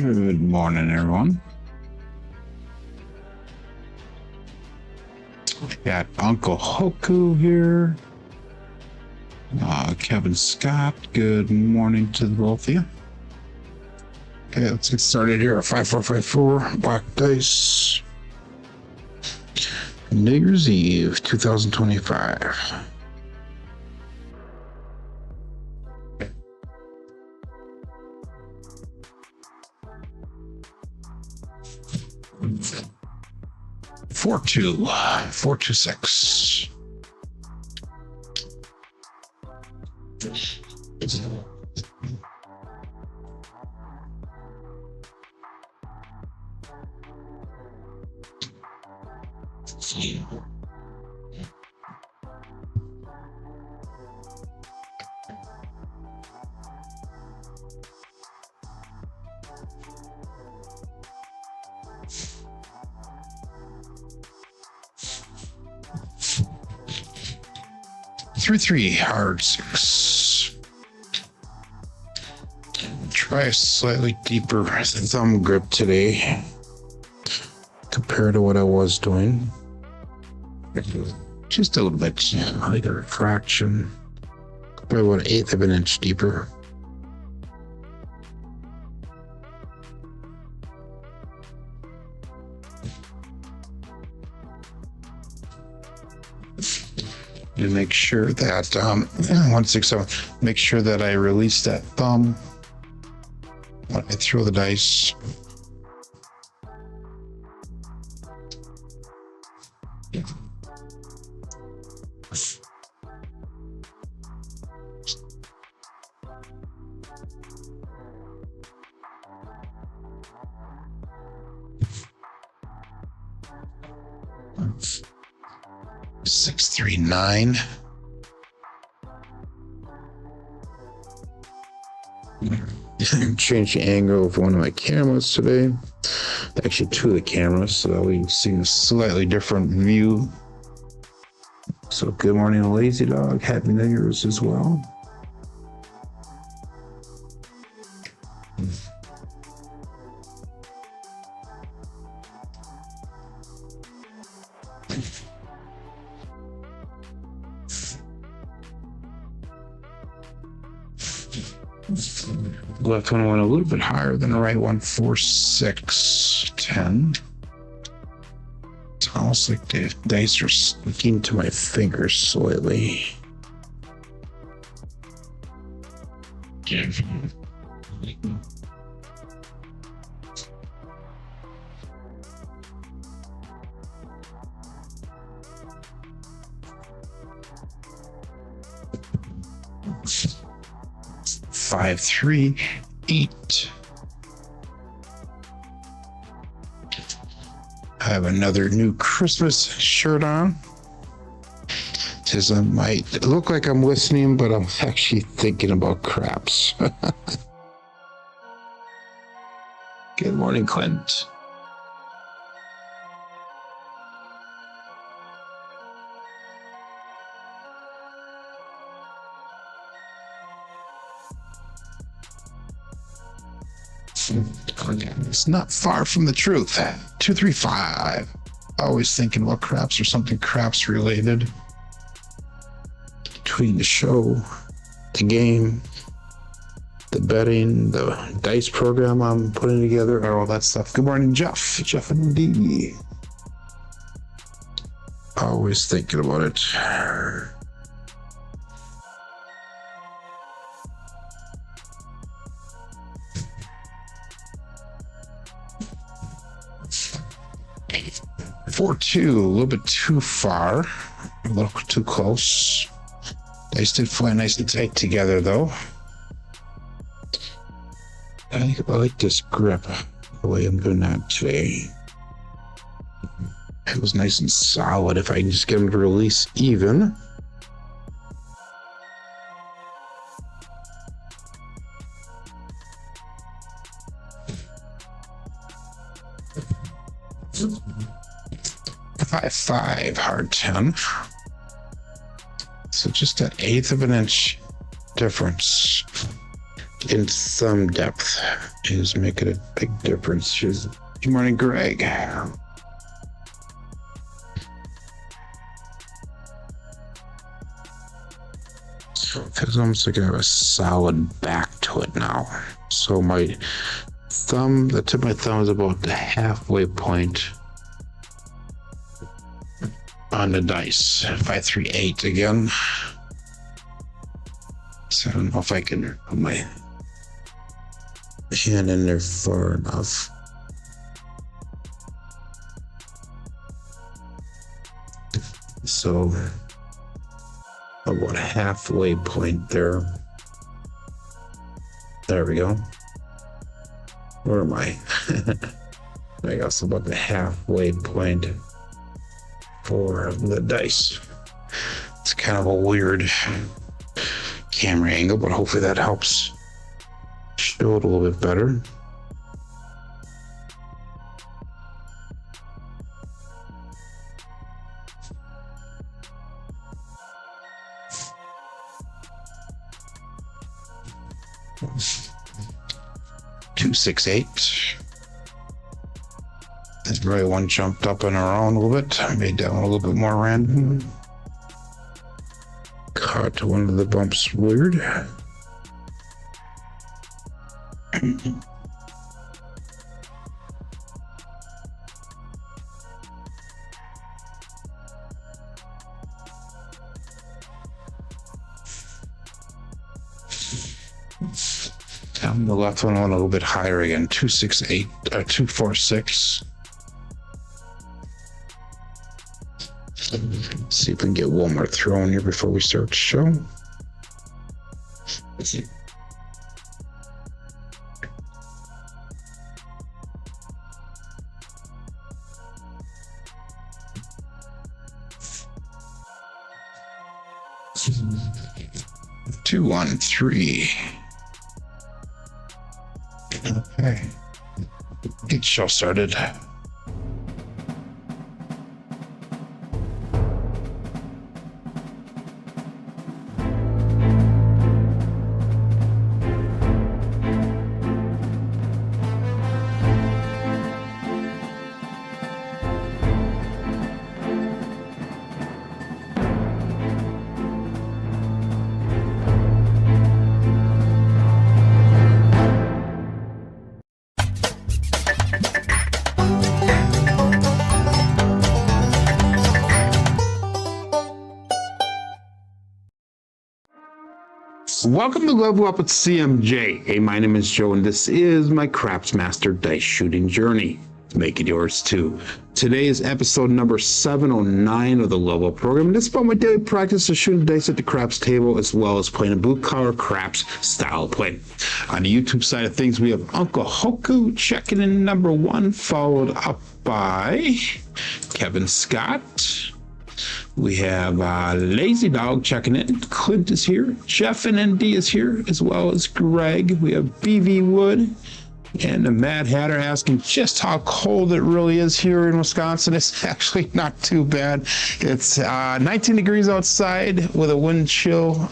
Good morning, everyone. Got Uncle Hoku here. Kevin Scott, good morning to the both of you. Okay, let's get started here at 5454 Black Dice. New Year's Eve 2025. Four two six. Three hard six. Try a slightly deeper thumb grip today compared to what I was doing. Just a little bit, like a fraction, probably about 1/8 of an inch deeper. To make sure that 167, make sure that I release that thumb when I throw the dice. Six, 3, 9. Change the angle of one of my cameras today. Actually, two of the cameras, so that we see a slightly different view. So, good morning, Lazy Dog. Happy New Year's as well. Left one went a little bit higher than the right one. 4, 6, 10. It's almost like the dice are sticking to my fingers slightly. Five, 3, 8. I have another new Christmas shirt on. Says I might look like I'm listening, but I'm actually thinking about craps. Good morning, Clint. It's not far from the truth. 2, 3, 5. Always thinking about craps or something craps related. Between the show, the game, the betting, the dice program I'm putting together, all that stuff. Good morning, Jeff. Jeff and D. Always thinking about it. Four, 2, a little bit too far, a little too close. Dice did fly nice and tight together, though. I think I like this grip, the way I'm doing that today. It was nice and solid. If I can just get them to release even. Five, hard 10. So just an 1/8 of an inch difference. in thumb depth is making a big difference. Good morning, Greg. It's almost like I have a solid back to it now. So my thumb, the tip of my thumb is about the halfway point on the dice. 538 again. So I don't know if I can put my hand in there far enough. So about halfway point there. There we go. Where am I? I guess about the halfway point for the dice. It's kind of a weird camera angle, but hopefully that helps show it a little bit better. $268. That's probably one jumped up on our own a little bit. I made that one a little bit more random. Caught one of the bumps weird. Down the left one went a little bit higher again. 268 or 246. See if we can get one more throw in here before we start the show. Two, 1, 3. Okay. Get show started. Welcome to Level Up with CMJ. Hey, my name is Joe, and this is my Craps Master Dice Shooting Journey. Make it yours too. Today is episode number 709 of the Level Up program, and this is about my daily practice of shooting dice at the craps table, as well as playing a blue-collar craps style play. On the YouTube side of things, we have Uncle Hoku checking in number 1, followed up by Kevin Scott. We have Lazy Dog checking in. Clint is here. Jeff and ND is here, as well as Greg. We have BV Wood. And the Mad Hatter asking just how cold it really is here in Wisconsin. It's actually not too bad. It's 19 degrees outside with a wind chill.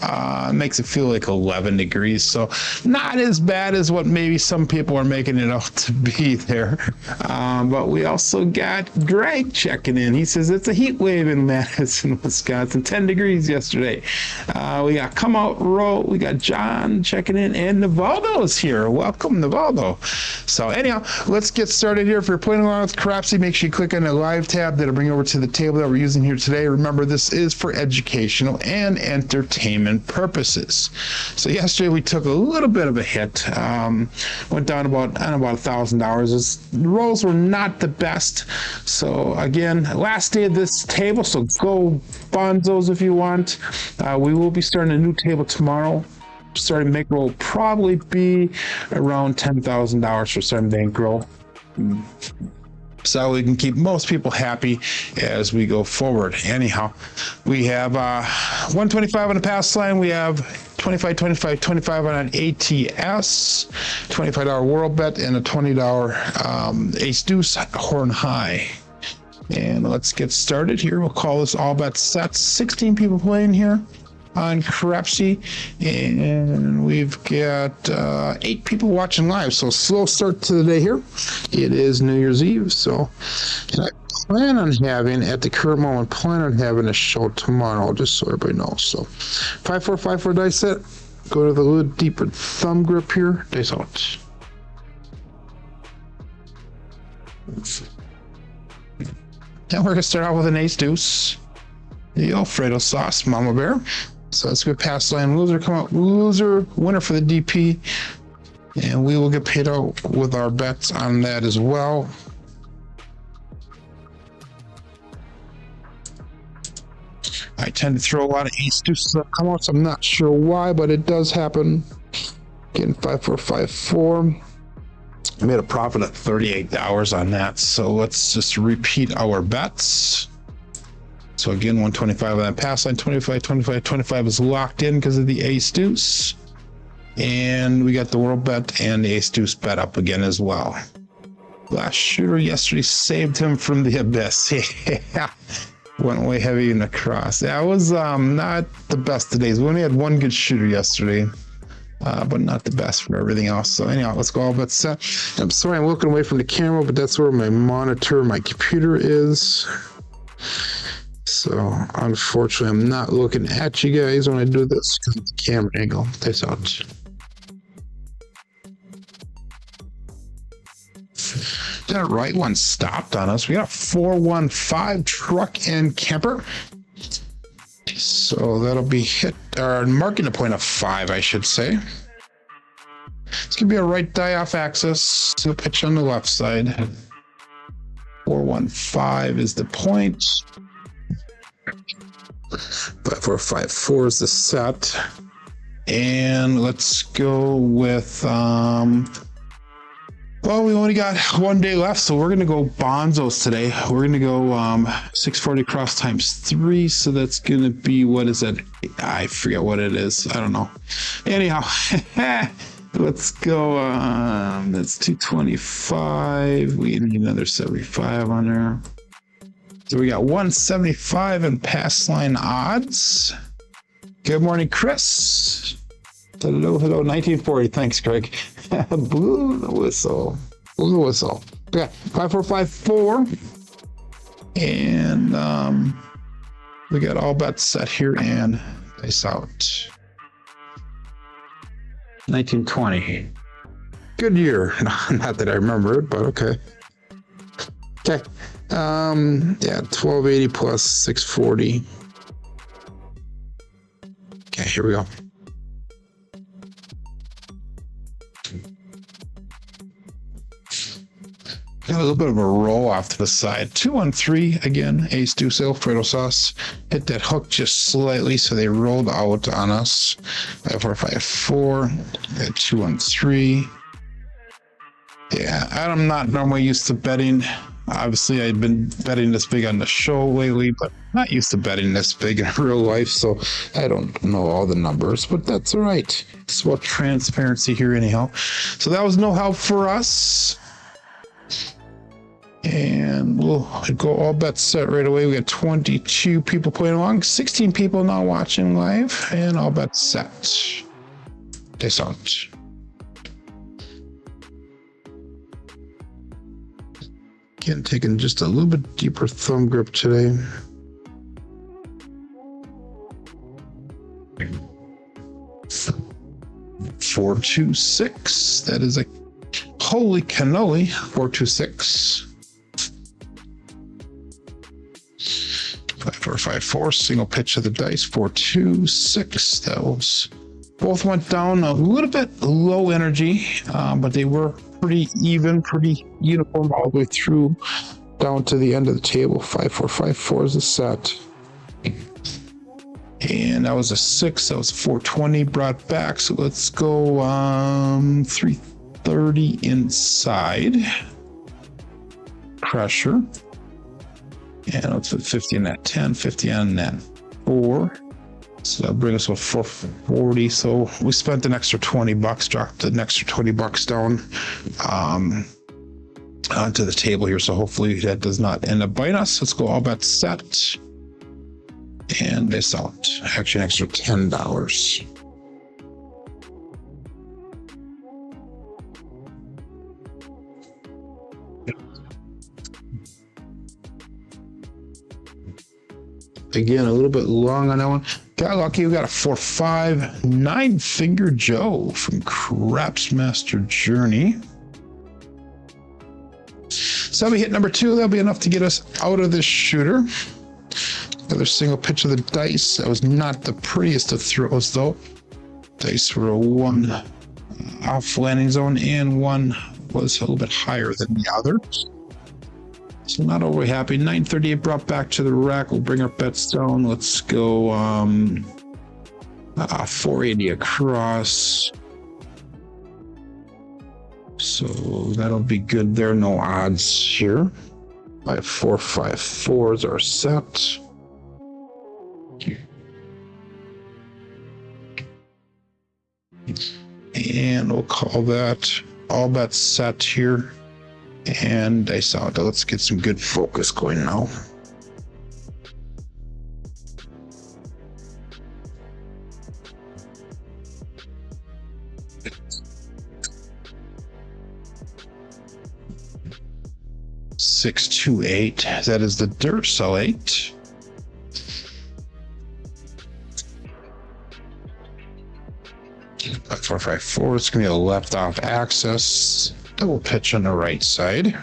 Makes it feel like 11 degrees. So not as bad as what maybe some people are making it out to be there. But we also got Greg checking in. He says it's a heat wave in Madison, Wisconsin. 10 degrees yesterday. We got Come Out Row. We got John checking in. And Navaldo's here. Welcome, Navaldo. So anyhow, let's get started here. If you're playing along with Crapsee, make sure you click on the live tab that'll bring you over to the table that we're using here today. Remember, this is for educational and entertainment purposes. So yesterday we took a little bit of a hit. Went down about $1,000. The rolls were not the best. So again, last day of this table, so go bonzos if you want. We will be starting a new table tomorrow. Starting bankroll will probably be around $10,000 for starting bankroll. So we can keep most people happy as we go forward. Anyhow, we have 125 on the pass line. We have 25, 25, 25 on an ATS, $25 world bet, and a $20 ace deuce horn high. And let's get started here. We'll call this all bet sets. 16 people playing here. on Crapsee, and we've got 8 people watching live. So slow start to the day here. It is New Year's Eve, so and I plan on having at the current moment a show tomorrow, just so everybody knows. So 5454 dice set. Go to the little deeper thumb grip here. Dice out. Now we're gonna start out with an ace deuce. The Alfredo sauce, Mama Bear. So let's go pass line loser, come out loser, winner for the DP. And we will get paid out with our bets on that as well. I tend to throw a lot of ace deuces that come out, so I'm not sure why, but it does happen. Getting 5454. I made a profit at $38 on that, so let's just repeat our bets. So again, 125 on that pass line, 25, 25, 25 is locked in because of the ace deuce. And we got the world bet and the ace deuce bet up again as well. Last shooter yesterday saved him from the abyss. Yeah, went way heavy in the cross. That was not the best of days. We only had one good shooter yesterday. But not the best for everything else. So anyhow, let's go all bets set. I'm sorry I'm looking away from the camera, but that's where my monitor, my computer is. So unfortunately, I'm not looking at you guys when I do this because of the camera angle. This out. That right one stopped on us. We got a 415 truck and camper. So that'll be hit, or marking a point of 5, I should say. It's gonna be a right die off axis to a pitch on the left side. 415 is the point. 5454 is the set. And let's go with well, we only got 1 day left, so we're gonna go bonzos today. We're gonna go 640 cross times 3, so that's gonna be, what is it? I forget what it is. I don't know. Anyhow, let's go. That's 225. We need another 75 on there. So we got 175 in pass line odds. Good morning, Chris. Hello, 1940. Thanks, Greg. Blew the whistle. Okay, 5454. And we got all bets set here and dice out. 1920. Good year. Not that I remember it, but okay. Okay. Yeah, 1280 plus 640. Okay, here we go. Got a little bit of a roll off to the side. 213 again. Ace deuce Alfredo sauce. Hit that hook just slightly, so they rolled out on us. 5454. 213. Yeah, I'm not normally used to betting. Obviously, I've been betting this big on the show lately, but not used to betting this big in real life, so I don't know all the numbers, but that's all right. It's about transparency here anyhow. So that was no help for us. And we'll go all bets set right away. We got 22 people playing along, 16 people now watching live, and all bets set. Dice out. Again, taking just a little bit deeper thumb grip today. $426. That is a holy cannoli. 426. 5454, single pitch of the dice. 426. That was, both went down a little bit low energy, but they were pretty even, pretty uniform all the way through down to the end of the table. 5454 is the set. And that was a 6. That was 420 brought back. So let's go 330 inside. Pressure. And let's put 50 on that 10, 50 on that 4. So that'll bring us to 440. So we spent an extra $20, dropped an extra $20 down onto the table here. So hopefully that does not end up biting us. Let's go all bets set. and dice out. Actually, an extra $10. Again, a little bit long on that one. Got lucky. We got a 4-5 9-finger Joe from Craps Master Journey. So we hit number 2. That'll be enough to get us out of this shooter. Another single pitch of the dice. That was not the prettiest of throws, though. Dice were a 1 off landing zone, and 1 was a little bit higher than the other. So not overly happy. 938 brought back to the rack. We'll bring our bets down. Let's go 480 across. So that'll be good there. No odds here. 5454 is our set. And we'll call that all bets set here. And dice out. Let's get some good focus going now. Six, 2, 8. That is the dirt cell 8. Five, 4, 5, 4. It's gonna be a left off access. Double pitch on the right side.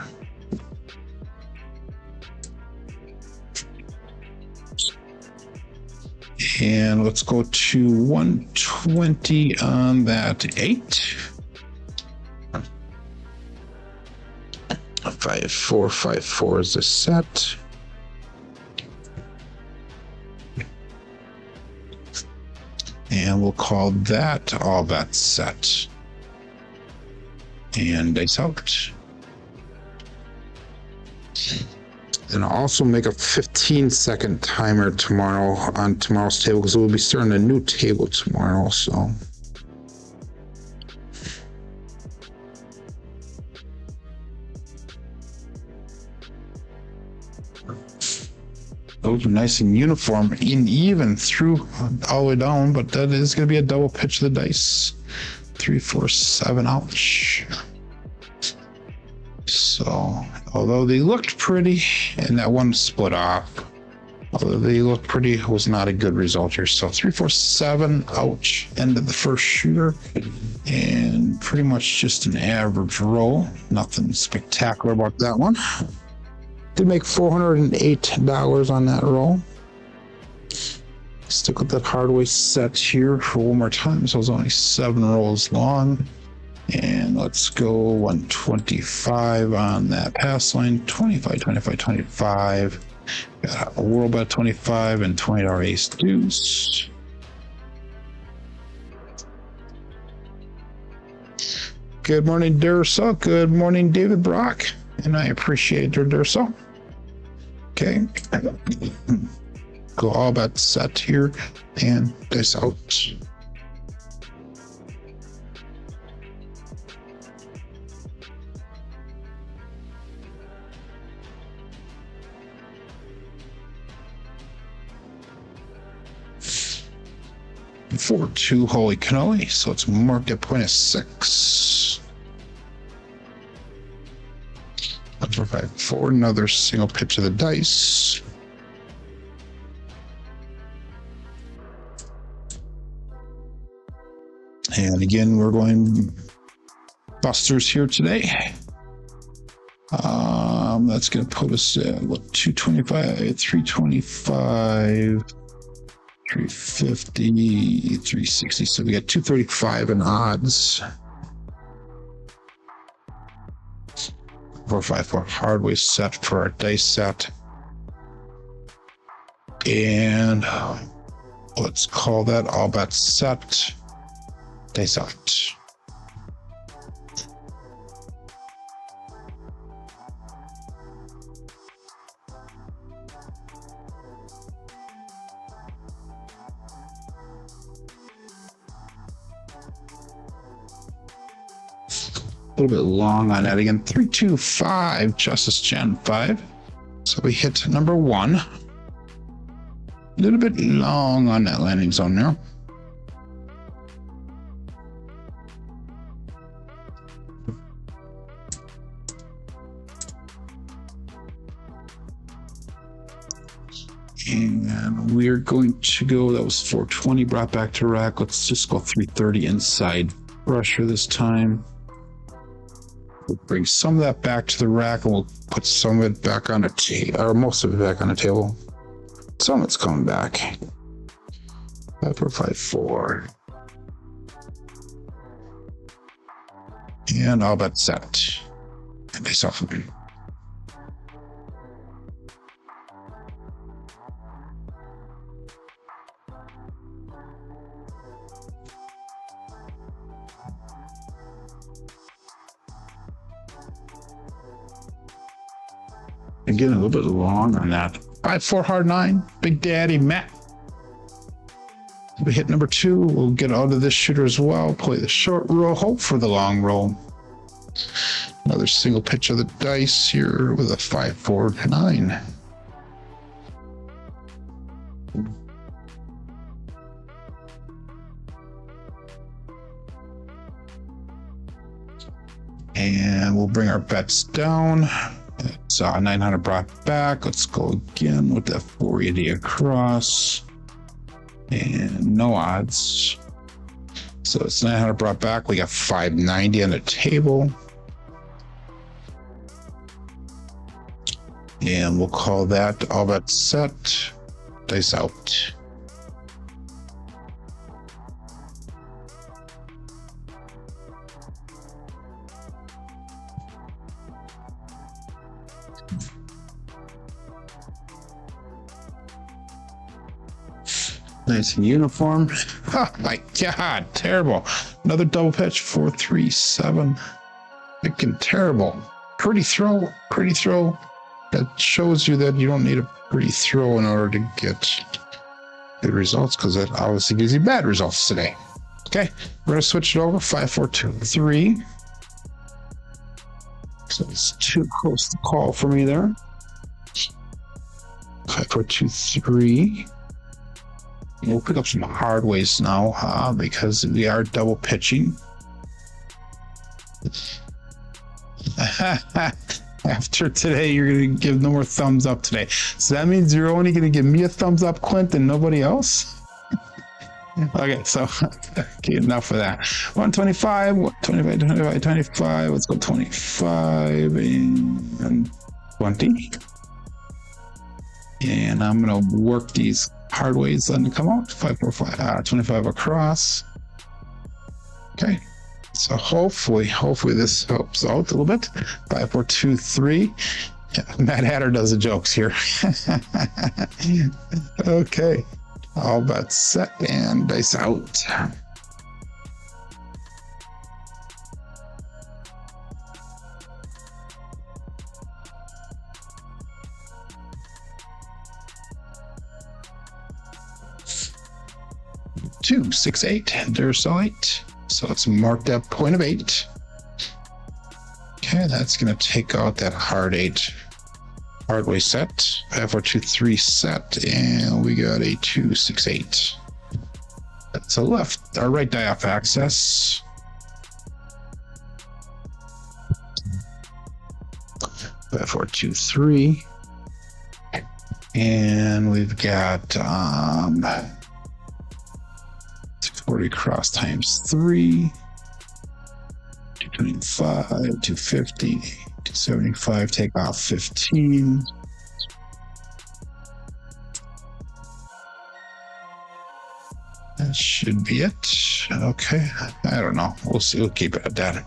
And let's go to 120 on that 8. 5, 4, 5, 4 is the set. And we'll call that all bets set. And dice out. And I'll also make a 15-second timer tomorrow on tomorrow's table, because we'll be starting a new table tomorrow. So those are nice and uniform and even through all the way down, but that is going to be a double pitch of the dice. 3, 4, 7, ouch. So, although they looked pretty, and that one split off, although they looked pretty, it was not a good result here. So 3, 4, 7, ouch. End of the first shooter, and pretty much just an average roll. Nothing spectacular about that one. Did make $408 on that roll. Stick with that Hardway set here for one more time. So it was only 7 rolls long. And let's go 125 on that pass line. 25, 25, 25. Got a world bet 25 and $20 ace deuce. Good morning, Durso. Good morning, David Brock. And I appreciate your Durso. Okay. Go all bet set here and dice out. Four, 2, holy cannoli. So let's mark at point of 6. 4, 5, 4. Another single pitch of the dice. And again, we're going busters here today. That's going to put us at what, 225, 325, 350, 360. So we got 235 in odds. 4, 5, 4 Hardway set for our dice set. And let's call that all bets set. Dice out. A little bit long on that again. 325 Justice Gen 5. So we hit number 1. A little bit long on that landing zone there. And we're going to go, that was 420 brought back to rack. Let's just go 330 inside pressure this time. We'll bring some of that back to the rack and we'll put some of it back on the table, or most of it back on the table. Some of it's coming back. 5454. And all but set. And they suffer. Again, a little bit long on that. 5-4 hard 9, Big Daddy Matt. We hit number 2. We'll get out of this shooter as well. Play the short roll, hope for the long roll. Another single pitch of the dice here with a 5-4 9. And we'll bring our bets down. It's 900 brought back. Let's go again with that 480 across. And no odds. So it's 900 brought back. We got 590 on the table. And we'll call that all bet set. Dice out. Nice and uniform. Oh my God, terrible. Another double pitch, 4-3-7. Freaking terrible. Pretty throw. That shows you that you don't need a pretty throw in order to get good results, because that obviously gives you bad results today. Okay, we're going to switch it over. 5-4-2-3. So it's too close to call for me there. 5-4-2-3. We'll pick up some hard ways now because we are double pitching. After today, you're going to give no more thumbs up today. So that means you're only going to give me a thumbs up, Clint, and nobody else? Okay, so okay, enough of that. 125, 25. Let's go 25 and 20. And I'm going to work these hard ways, letting it come out. 5-4-5, 25 across. Okay, so hopefully this helps out a little bit. 5-4-2-3. Yeah, Mad Hatter does the jokes here. Okay, all bet set and dice out. Two, 6, 8, Duracellite. So let's mark that point of 8. Okay, that's going to take out that hard 8 hardway set. 5-4-2-3 set, and we got a 2, 6, 8. That's a left, our right die off access. Five, 4, 2, 3. And we've got 40 cross times 3, 225, 250, 275, take off 15. That should be it. Okay, I don't know. We'll see. We'll keep it at that.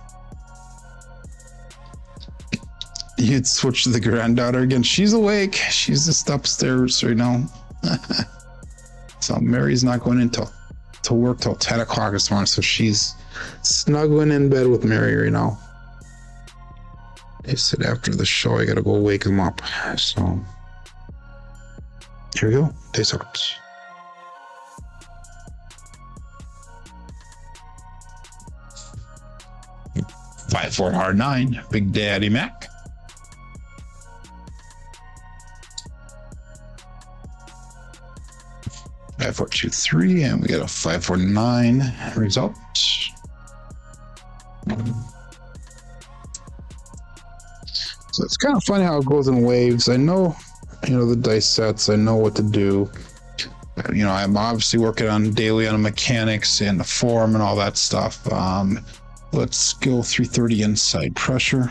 You'd switch to the granddaughter again. She's awake. She's just upstairs right now. So Mary's not going into to work till 10 o'clock this morning, so she's snuggling in bed with Mary right now. They said after the show I gotta go wake them up, so here we go. Days out. Five, 4 hard 9, Big Daddy Mac. 5423, and we got a 549 result. So it's kind of funny how it goes in waves. I know, the dice sets, I know what to do. I'm obviously working on daily on mechanics and the form and all that stuff. Let's go 330 inside pressure.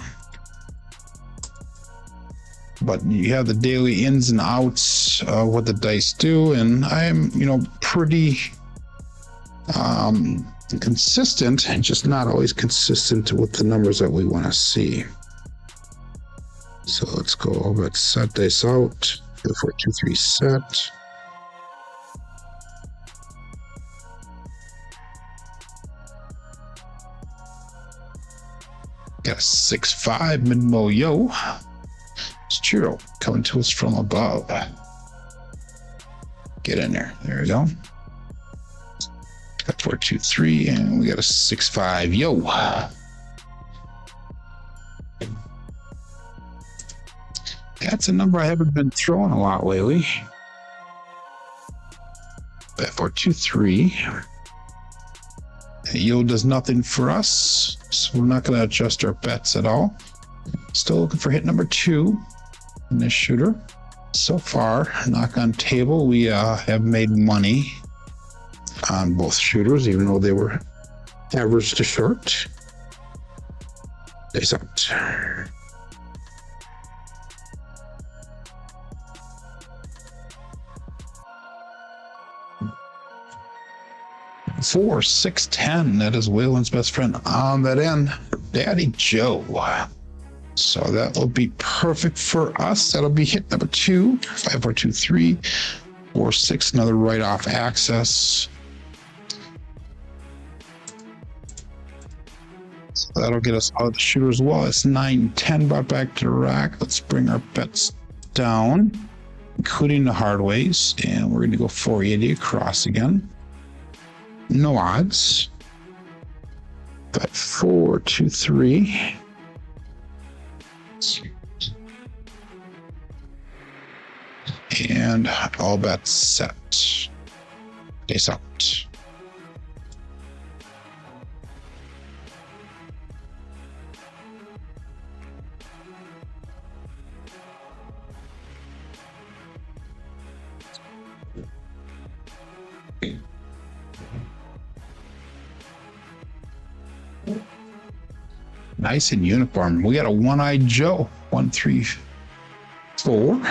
But you have the daily ins and outs of what the dice do, and I'm, pretty consistent, and just not always consistent with the numbers that we want to see. So let's go over at set dice out, 4, 2, 3 set. Got a 6-5 mid-mo yo. It's Chiro coming to us from above. Get in there. There we go. Got 4, 2, 3, and we got a 6-5 yo. That's a number I haven't been throwing a lot lately. 4, 2, 3. Yo does nothing for us, so we're not going to adjust our bets at all. Still looking for hit number 2 in this shooter. So far, knock on table, we have made money on both shooters, even though they were average to short. Dice out. Four, 6, 10. That is Waylon's best friend on that end, Daddy Joe. So that will be perfect for us. That'll be hit number 2. 5, 4, 2, 3, 4, 6. Another right off access. So that'll get us out of the shooter as well. It's 9, 10 brought back to the rack. Let's bring our bets down, including the Hardways, and we're going to go 480 across again. No odds. But 4, 2, 3. And all bets set. Face out. Nice in uniform. We got a one-eyed Joe. 1, 3, 4.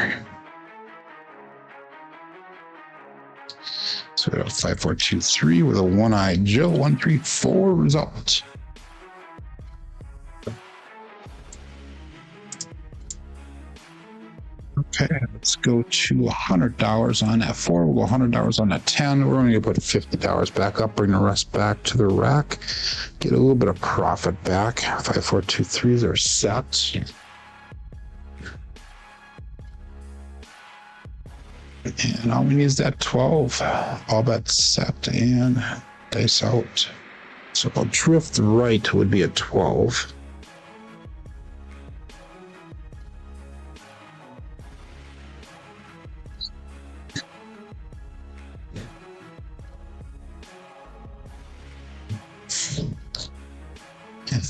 So we got a 5, 4, 2, 3 with a one-eyed Joe. 1, 3, 4 result. Okay, let's go to $100 on that 4. We'll go $100 on that 10. We're only going to put $50 back up, bring the rest back to the rack, get a little bit of profit back. 5, 4, 2, 3s are set. And all we need is that 12. All bets set and dice out. So a drift right would be a 12.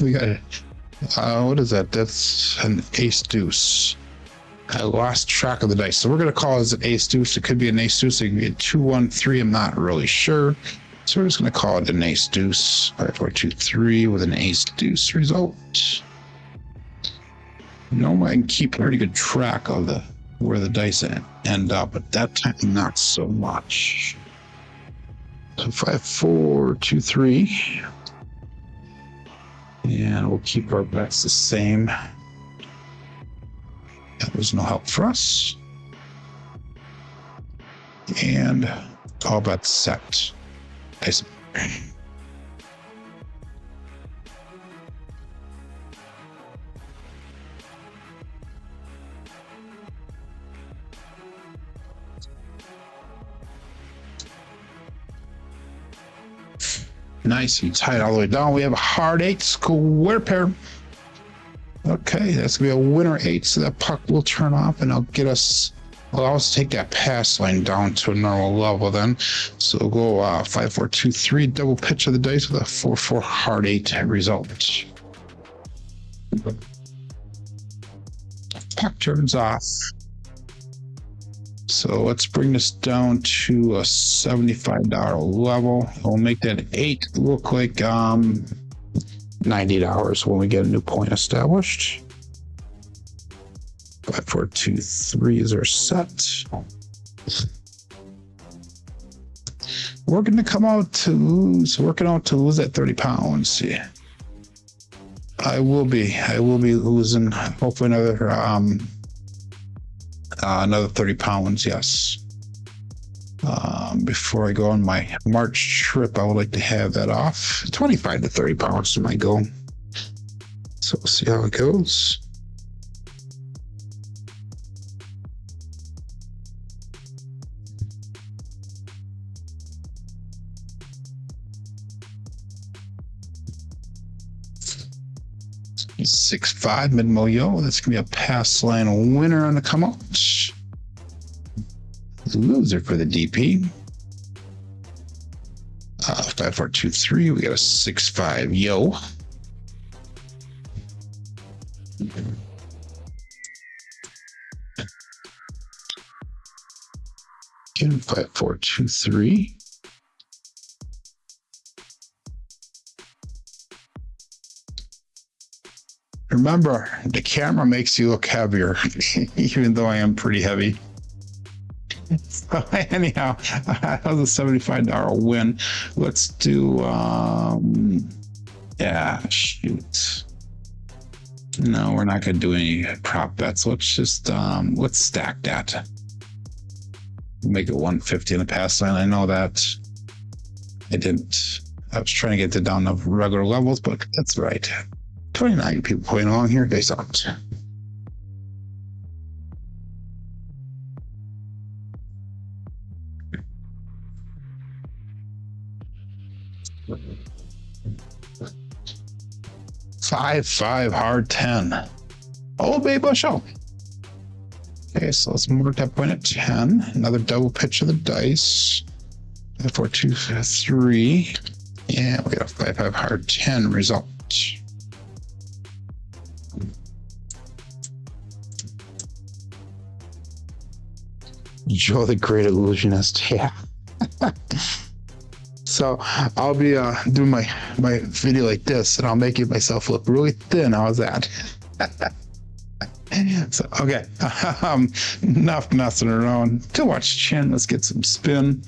We got what is that? That's an ace deuce. I lost track of the dice, so we're going to call it an ace deuce. It could be an ace deuce. It could be a 2, 1, 3. I'm not really sure, so we're just going to call it an ace deuce. 5, 4, 2, 3 with an ace deuce result. Normally I can keep pretty good track of where the dice end up, but that time not so much. So 5, 4, 2, 3. And we'll keep our bets the same. There's no help for us. And all bets set. Nice. Nice and tight all the way down. We have a hard 8 square pair. Okay, that's gonna be a winner 8, so that puck will turn off and it'll get us Well, I'll also take that pass line down to a normal level then. So we'll go 5, 4, 2, 3, double pitch of the dice with a 4, 4 hard 8 result. Puck turns off. So let's bring this down to a $75 level. We'll make that 8 look like $90 when we get a new point established. 5, 4, 2, 3 is our set. Working out to lose that 30 pounds. Yeah. I will be losing hopefully another 30 pounds. Yes. Before I go on my March trip, I would like to have that off. 25 to 30 pounds is my goal. So we'll see how it goes. Six five mid mo That's gonna be a pass line winner on the come out. Loser for the DP. 5, 4, 2, 3. We got a 6-5 yo. Again, 5, 4, 2, 3. Remember, the camera makes you look heavier, even though I am pretty heavy. So anyhow, that was a $75 win. Let's do, yeah, shoot. No, we're not going to do any prop bets. Let's just, let's stack that. Make it 150 in the pass line. I know that I didn't, I was trying to get it down to regular levels, but that's right. 29 people playing along here. They sucked. Five hard 10. Oh, baby bushel. Okay, so let's mark that point at 10. Another double pitch of the dice. 5, 4, 2, 3. Yeah, we got a 5 hard 10 result. Joe the Great Illusionist, yeah. So I'll be doing my video like this, and I'll make myself look really thin. How's that? So okay, enough messing around. Too much chin. Let's get some spin.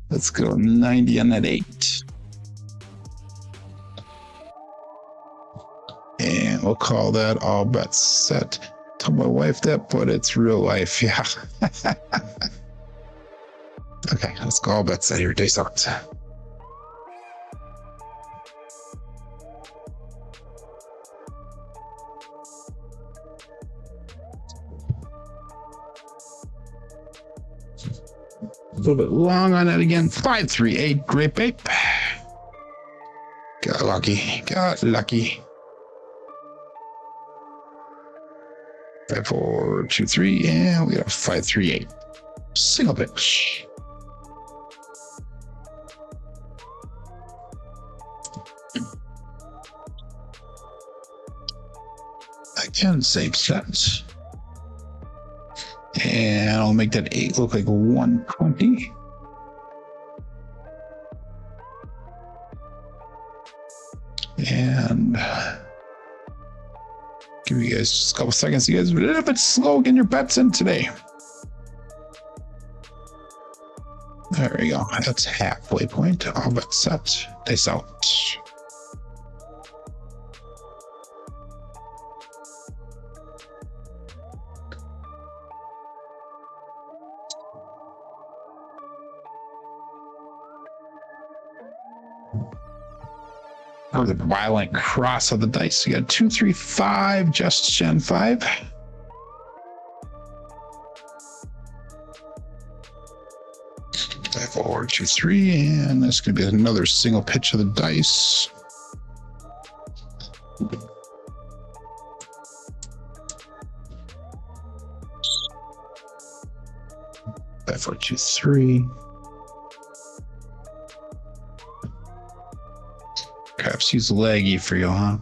Let's go 90 on that 8, and we'll call that all bets set. Tell my wife that, but it's real life, yeah. Okay, let's go all bets set here. Day sucks. A little bit long on that again. 5, 3, 8. Great babe. Got lucky. 5, 4, 2, 3, and we got a 5, 3, 8. Single pitch. Again, same set. And I'll make that 8 look like 120. And give you guys just a couple seconds. You guys are a little bit slow getting your bets in today. There we go. That's halfway point. All bets set. Dice out. That was a violent cross of the dice. You got 2, 3, 5, just Gen 5. 5, 4, 2, 3, and that's going to be another single pitch of the dice. 5423. Crapsee's laggy for you, huh?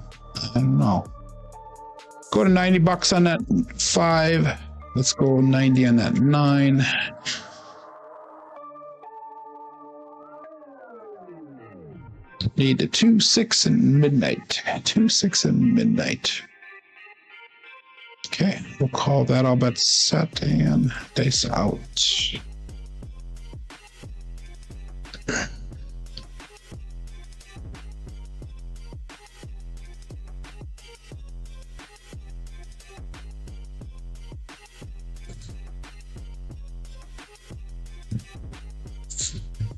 I don't know. Go to 90 bucks on that 5. Let's go 90 on that 9. Need a 2, 6, and midnight. 2, 6, and midnight. Okay, we'll call that all bets set and dice out.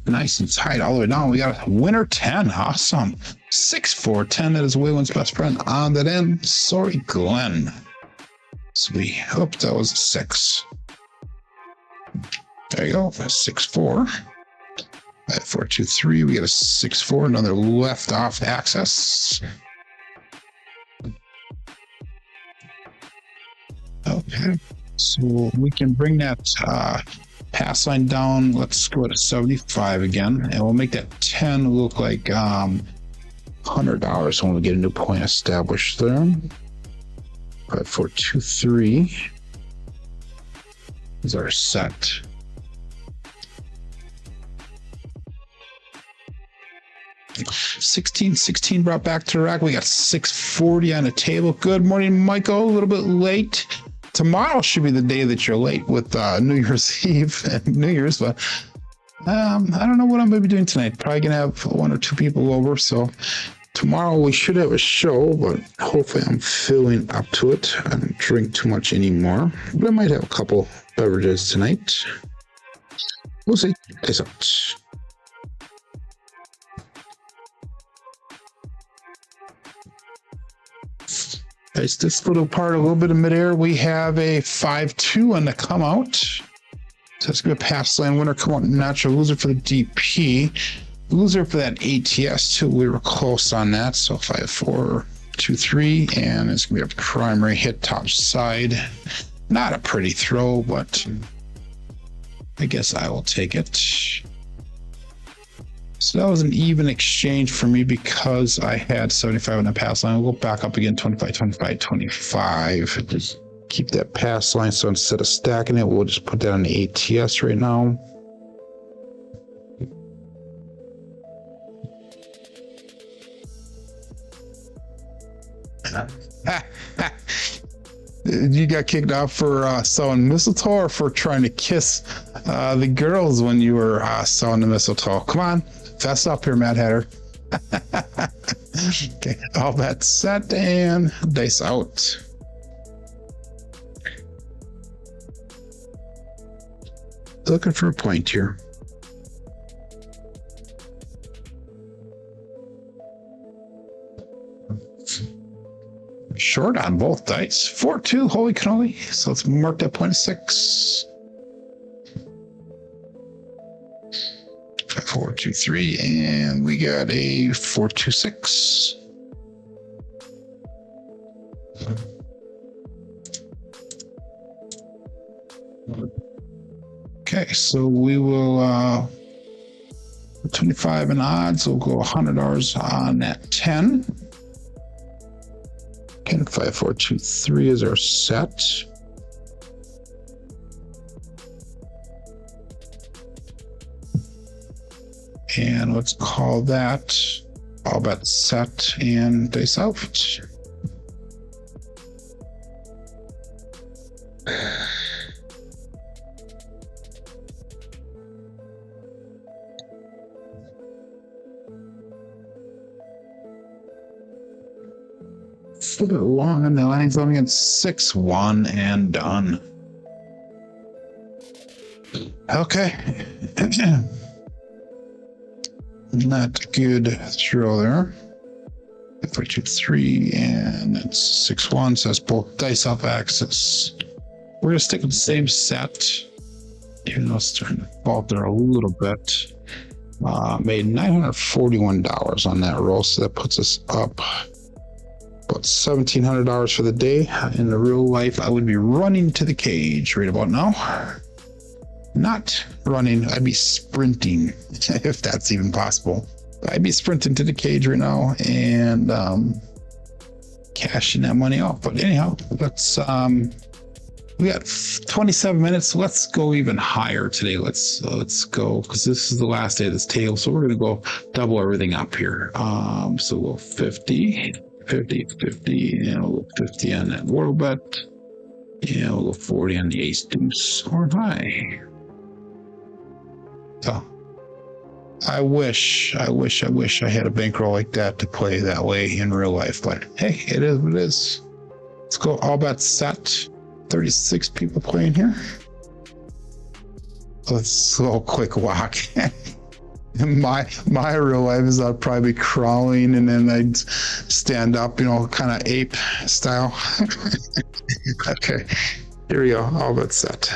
Nice and tight all the way down. We got a winner 10. Awesome. 6-4-10. That is Waylon's best friend on that end. Sorry, Glenn. Sweet. Hope that was a 6. There you go. 6-4. 5-4-2-3. We got a 6-4. Another left off access. Okay. So we can bring that pass line down. Let's go to 75 again, and we'll make that 10 look like $100 when we get a new point established there. 5-4-2-3 is our set. $16 brought back to rack. We got $640 on the table. Good morning, Michael. A little bit late. Tomorrow should be the day that you're late with New Year's Eve and New Year's, but I don't know what I'm going to be doing tonight. Probably going to have 1 or 2 people over, so tomorrow we should have a show, but hopefully I'm feeling up to it. I don't drink too much anymore, but I might have a couple beverages tonight. We'll see. Peace out. Nice. This little part, a little bit of midair. We have a 5-2 on the come out. So that's going to pass lane winner, come out natural loser for the DP. Loser for that ATS too. We were close on that. So 5-4-2-3, and it's going to be a primary hit top side. Not a pretty throw, but I guess I will take it. So that was an even exchange for me because I had 75 on the pass line. We'll go back up again, 25, 25, 25. Just keep that pass line. So instead of stacking it, we'll just put that on the ATS right now. You got kicked out for selling mistletoe or for trying to kiss the girls when you were selling the mistletoe? Come on, fess up here, Mad Hatter. Okay, all that set and dice out. Looking for a point here. Short on both dice. 4-2, holy cannoli. So let's mark that point of 6. 5-4-2-3, and we got a 4-2-6. Okay, so we will 25 in odds. We'll go $100 on that 10. Okay, 5-4-2-3 is our set. And let's call that all bet set and dice out. A little bit long on the lines, only at 6-1 and done. Okay. Not good throw there. 5-4-2-3, and it's 6-1, so that's both dice off axis. We're gonna stick with the same set, even though it's starting to fall there a little bit. Made $941 on that roll, so that puts us up about $1,700 for the day. In the real life, I would be running to the cage right about now. not running. I'd be sprinting, if that's even possible. I'd be sprinting to the cage right now and cashing that money off. But anyhow, let's we got 27 minutes. Let's go even higher today. Let's go, because this is the last day of this table. So we're gonna go double everything up here. So we'll go 50, 50, 50, and we'll go 50 on that world bet. Yeah, we'll go 40 on the ace deuce or high. So I wish I had a bankroll like that to play that way in real life, but hey, it is what it is. Let's go all bets set. 36 people playing here. Let's go quick walk. my real life is I'd probably be crawling and then I'd stand up, you know, kind of ape style. Okay, here we go. All bets set.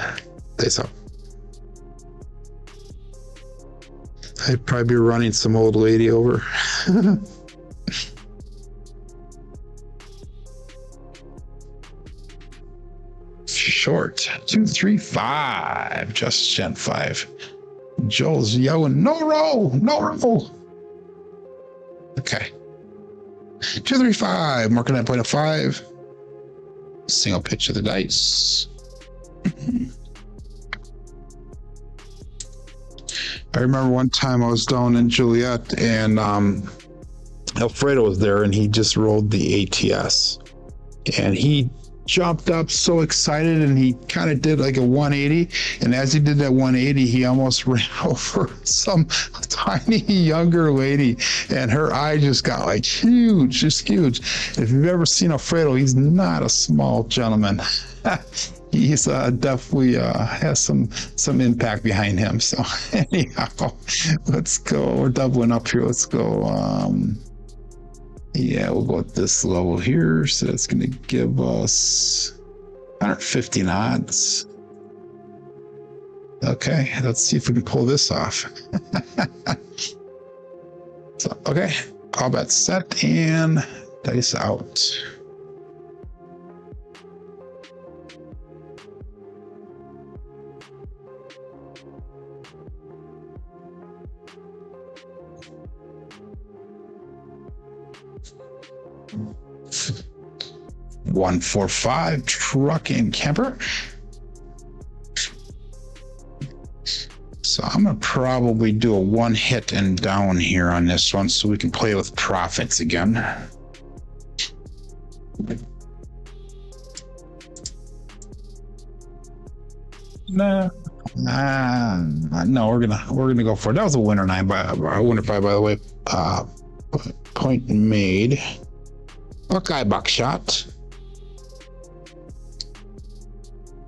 Face up. I'd probably be running some old lady over. Short 235, just Gen 5. Joel's yelling, no roll, no roll. Okay. 235, marking that point of 5. Single pitch of the dice. I remember one time I was down in Joliet and Alfredo was there and he just rolled the ATS and he jumped up so excited and he kind of did like a 180, and as he did that 180 he almost ran over some tiny younger lady and her eye just got like huge, just huge. If you've ever seen Alfredo, he's not a small gentleman. He's definitely has some impact behind him. So anyhow, let's go. We're doubling up here. Let's go. Yeah, we'll go at this level here. So that's going to give us 150 odds. Okay, let's see if we can pull this off. So, okay, all bets set and dice out. One, 4, 5 truck and camper. So I'm gonna probably do a 1 hit and down here on this one so we can play with profits again. No, we're gonna go for it. That was a winner nine by the way. Point made. Buckeye buckshot.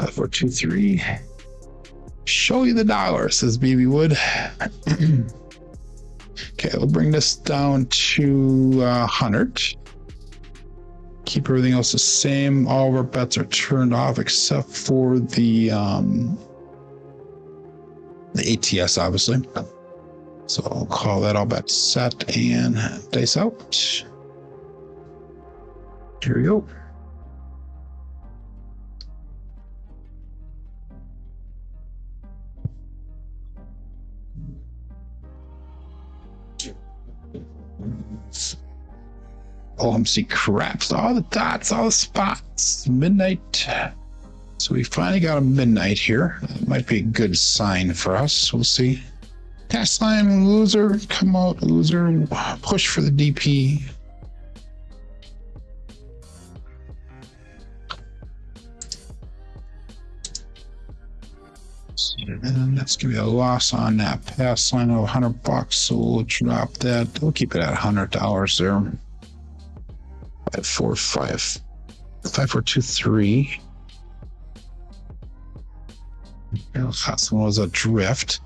4, 2, 3. Show you the dollar, says BB Wood. Okay, we'll bring this down to 100. Keep everything else the same. All of our bets are turned off except for the ATS, obviously. So I'll call that all bets set and dice out. Here we go. OMC craps, all the dots, all the spots, midnight. So we finally got a midnight here. That might be a good sign for us. We'll see. Cash line, loser, come out, loser, push for the DP. And that's gonna be a loss on that pass line of $100, so we'll drop that. We'll keep it at $100 there. 5, 4, 5, 5, 4, 2, 3. Last one was a drift.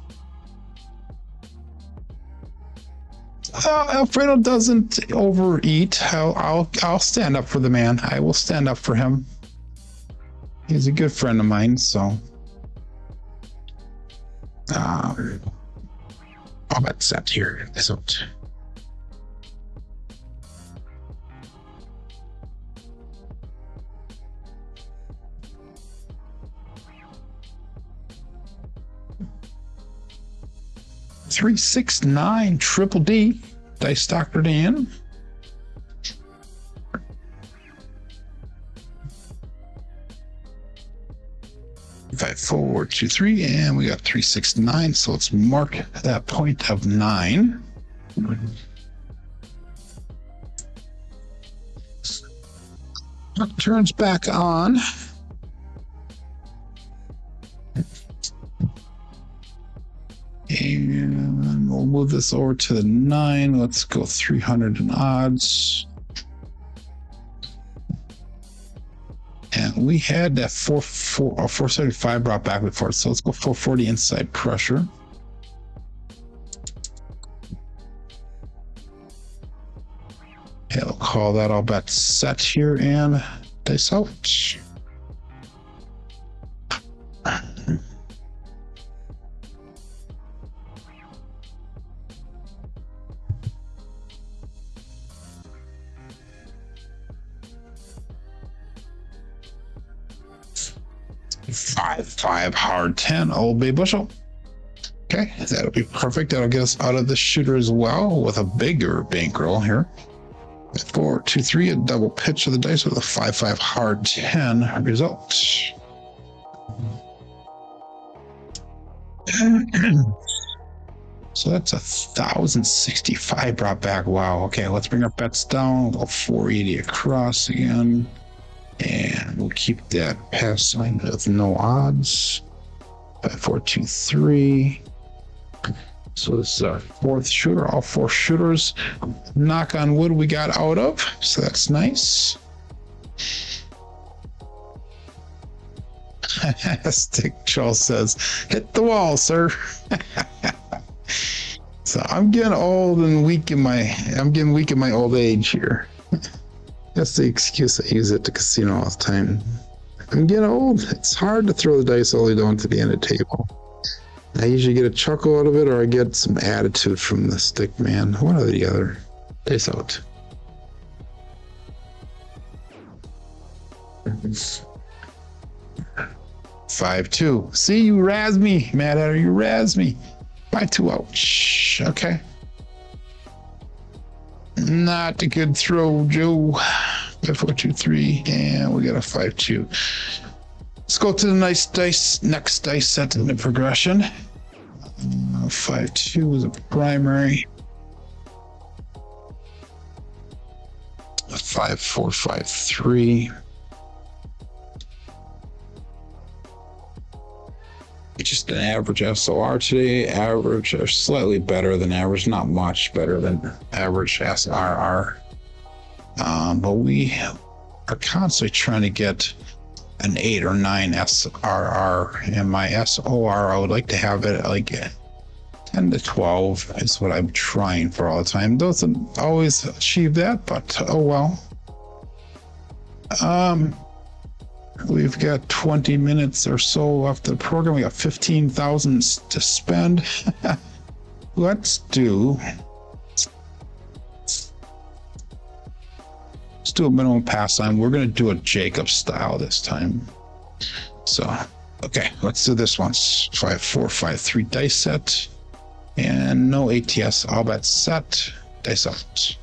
Alfredo doesn't overeat. I'll stand up for the man. I will stand up for him. He's a good friend of mine, so. All bets set here. So. 369 triple D. Dice Dr. Dan. Five, 4, 2, 3, and we got 369. So let's mark that point of 9. Turns back on. And we'll move this over to the 9. Let's go 300 in odds. And we had that 475 brought back before, so let's go 440 inside pressure. Okay, we'll call that all bets set here and dice out. 5 hard 10 Old Bay bushel. Okay, that'll be perfect. That'll get us out of the shooter as well with a bigger bankroll here. 4, 2, 3, a double pitch of the dice with a 5 hard 10 result. So that's 1,065 brought back. Wow. Okay, let's bring our bets down. We'll go 480 across again. And we'll keep that pass sign with no odds. 5, 4, 2, 3. So this is our 4th shooter. All 4 shooters, knock on wood, we got out of. So that's nice. Stick Charles says, hit the wall, sir. So I'm getting old and weak in my old age here. That's the excuse I use at the casino all the time. I'm getting old. It's hard to throw the dice all the way down to the end of the table. I usually get a chuckle out of it, or I get some attitude from the stick man. One or the other. Dice out. Five, 2. See, you razz me, Mad Hatter. You razz me. 5, 2, ouch. Okay. Not a good throw, Joe. 5, 4, 2, 3, and we got a 5, 2. Let's go to the next dice set in the progression. 5, 2 is a primary. 5, 4, 5, 3. It's just an average SOR today. Average or slightly better than average, not much better than average SRR. But we are constantly trying to get an 8 or 9 SRR, and my SOR, I would like to have it at like 10 to 12 is what I'm trying for all the time. Doesn't always achieve that, but oh well. We've got 20 minutes or so left of the program. We got 15,000 to spend. Let's do a minimum pass time. We're going to do a Jacob style this time. So, okay, let's do this one. 5, 4, 5, 3 dice set. And no ATS, all bets set. Dice out.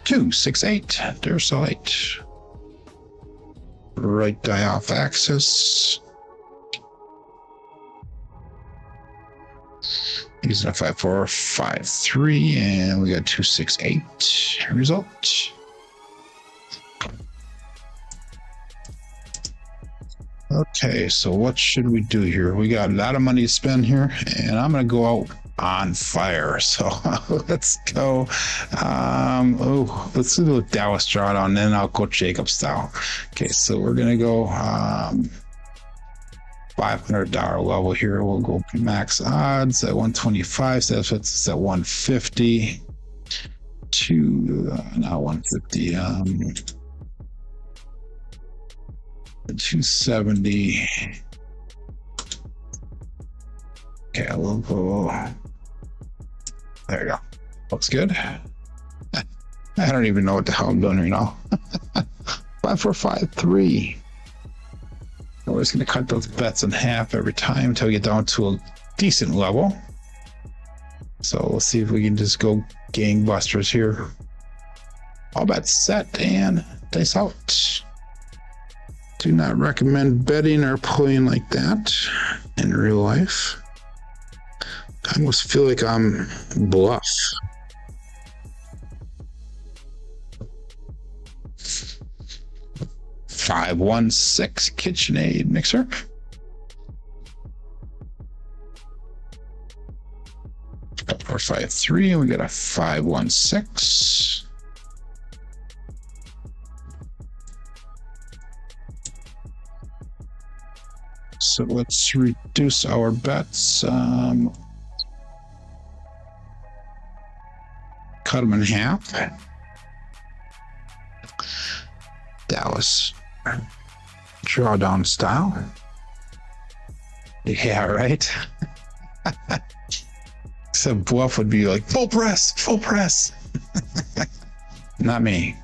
Two, 6, 8. There's a light. Right die off axis. Using a 5, 4, 5, 3, and we got 2, 6, 8. Result. Okay, so what should we do here? We got a lot of money to spend here, and I'm gonna go out on fire. So let's go. Let's do a Dallas drawdown, and then I'll go Jacob style. Okay, so we're gonna go $500 level here. We'll go max odds at 125. So that's us at 150 to not 150. 270. Okay, we'll go. There you go. Looks good. I don't even know what the hell I'm doing right now. 5, 4, 5, 3. We're just going to cut those bets in half every time until we get down to a decent level. So we'll see if we can just go gangbusters here. All bets set and dice out. Do not recommend betting or playing like that in real life. I almost feel like I'm bluff. Five, 1, 6 KitchenAid mixer. 4, 5, 3, and we got a 5, 1, 6. So let's reduce our bets. Cut them in half. Dallas drawdown style. Yeah, right. So bluff would be like full press, full press. Not me.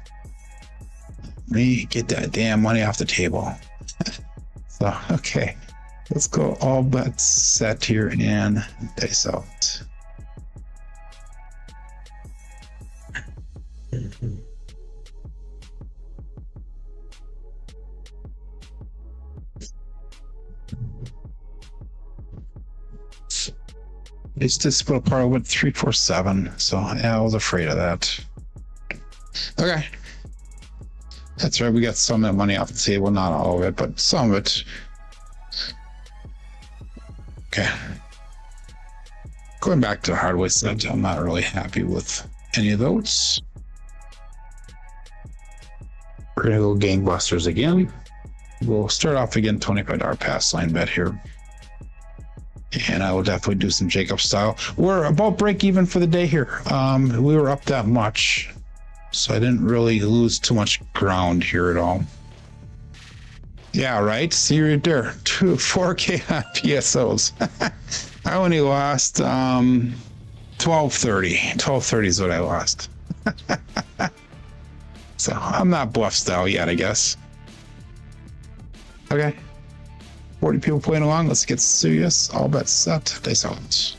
Me, get that damn money off the table. So, okay. Let's go all bets set here and dice out. It's just split apart. I went 3, 4, 7. So yeah, I was afraid of that. Okay. That's right. We got some of that money off the table. Not all of it, but some of it. Okay. Going back to Hardway set, I'm not really happy with any of those. We're going to go gangbusters again. We'll start off again, $25 pass line bet here. And I will definitely do some Jacob style. We're about break even for the day here. We were up that much, so I didn't really lose too much ground here at all. Yeah, right. See right there, 4K on PSOs. I only lost 1230. 1230 is what I lost. So I'm not bluff style yet, I guess. Okay. 40 people playing along. Let's get serious. All bets set. Dice out.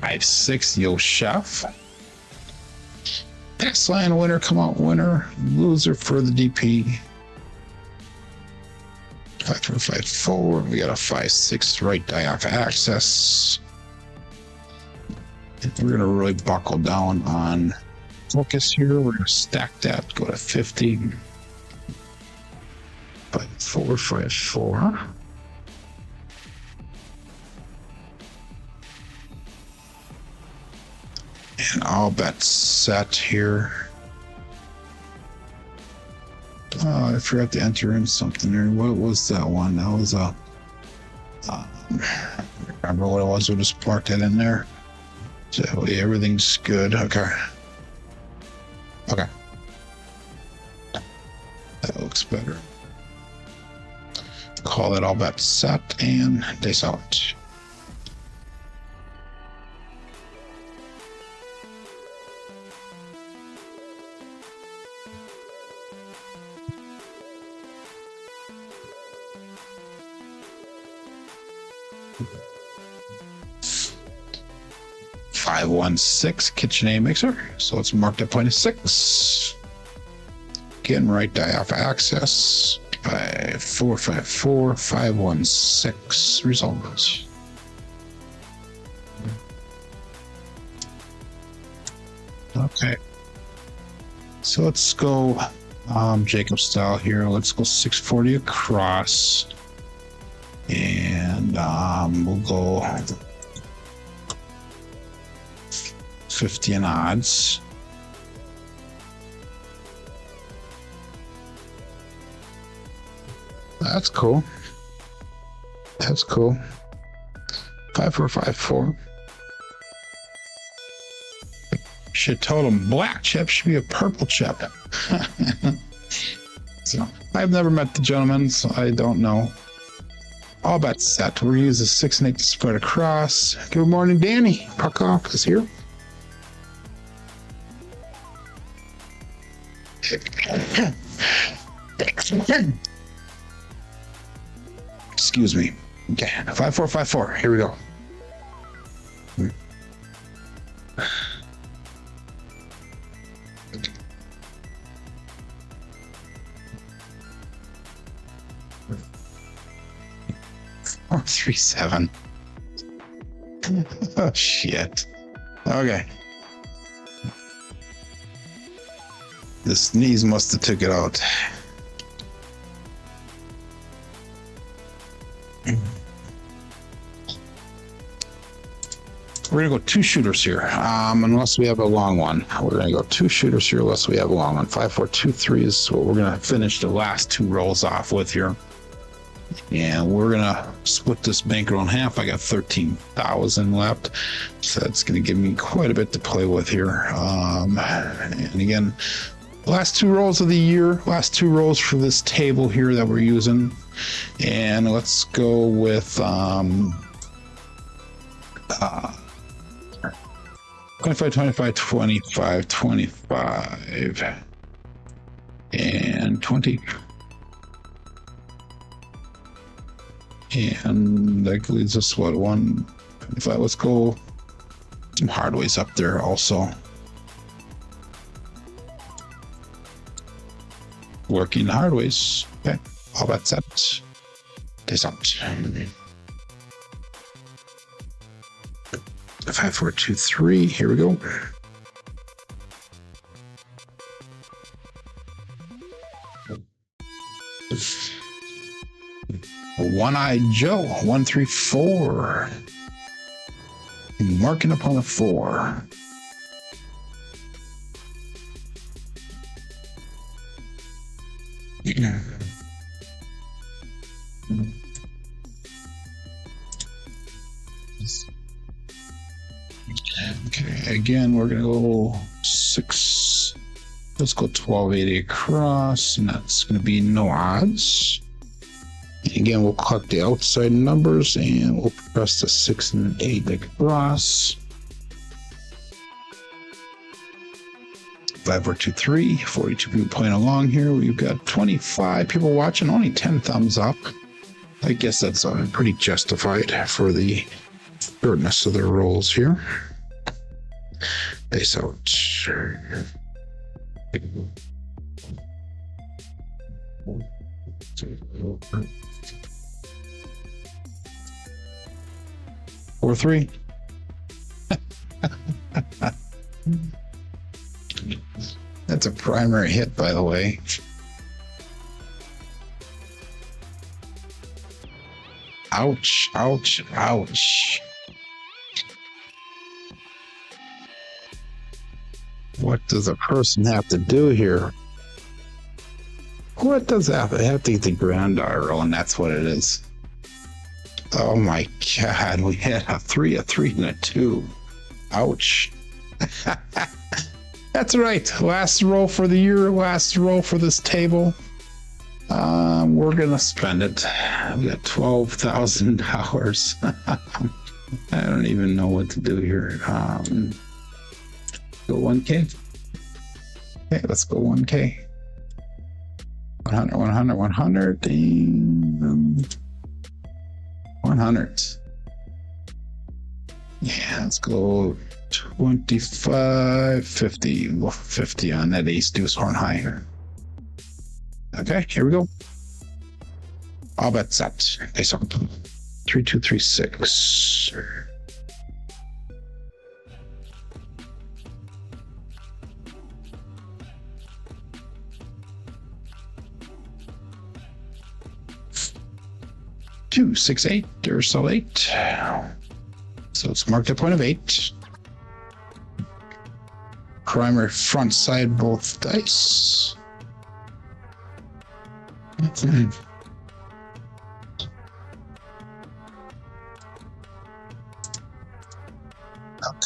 Five, 6, Yo Chef. Pass line winner, come out winner. Loser for the DP. 5, 4, 5, 4. We got a 5, 6 right die off access. We're gonna really buckle down on focus here. We're gonna stack that, go to 50. 5, 4, 5, 4. And all bets set here. Oh, I forgot to enter in something there. What was that one? That was a... I remember what it was. We'll just park that in there. So yeah, everything's good. Okay. Okay. That looks better. Call it all bets set and dice out. Five, 1, 6 KitchenAid mixer. So it's marked at point 6. Again, right die off access. 5, 4, 5, 4, 5, 1, 6 results. Okay. So let's go Jacob style here. Let's go 640 across. And we'll go 50 in odds. That's cool. That's cool. 5, 4, 5, 4. Should told him black chip should be a purple chip. So I've never met the gentleman, so I don't know. All bets set. We're using 6 and 8 to spread across. Good morning, Danny. Puck off is here. Excuse me. Okay, 5454. Here we go. Oh, 3-7. Oh shit. Okay. The sneeze must have took it out. We're gonna go 2 shooters here, unless we have a long one. We're gonna go 2 shooters here, unless we have a long one. 5, 4, 2, 3 is what we're gonna finish the last 2 rolls off with here. And we're gonna split this bankroll in half. I got 13,000 left, so that's gonna give me quite a bit to play with here. And again, last 2 rolls of the year, last 2 rolls for this table here that we're using. And let's go with 25, 25, 25, 25, and 20. And that leads us what, 125. Let's go some hardways up there also. Working the hardways. Okay, all that's set. This out. 5, 4, 2, 3. Here we go. One-eyed Joe, 1, 3, 4. Marking upon a 4. Okay, again, we're gonna go 6. Let's go 1280 across, and that's gonna be no odds. Again, we'll collect the outside numbers and we'll press the 6 and 8 across. 5, 4, 2, 3. 42 people playing along here. We've got 25 people watching, only 10 thumbs up. I guess that's pretty justified for the shortness of their rolls here. Base out. 4, 3. That's a primary hit, by the way. Ouch, ouch, ouch. What does a person have to do here? What does that have to get the granddaughter rolling? That's what it is. Oh my God, we had a 3, and a 2. Ouch. That's right. Last roll for the year, last roll for this table. We're gonna spend it. We got $12,000. I don't even know what to do here. Go 1K. Okay, let's go 1K. 100, 100, 100, and 100. Yeah, let's go 25, 50. Well, 50 on that ace deuce horn high here. Okay, here we go. All bets set. Ace up. 3, 2, 3, 6. Two, 6, 8, or so 8. So it's marked at point of 8. Primary front side both dice.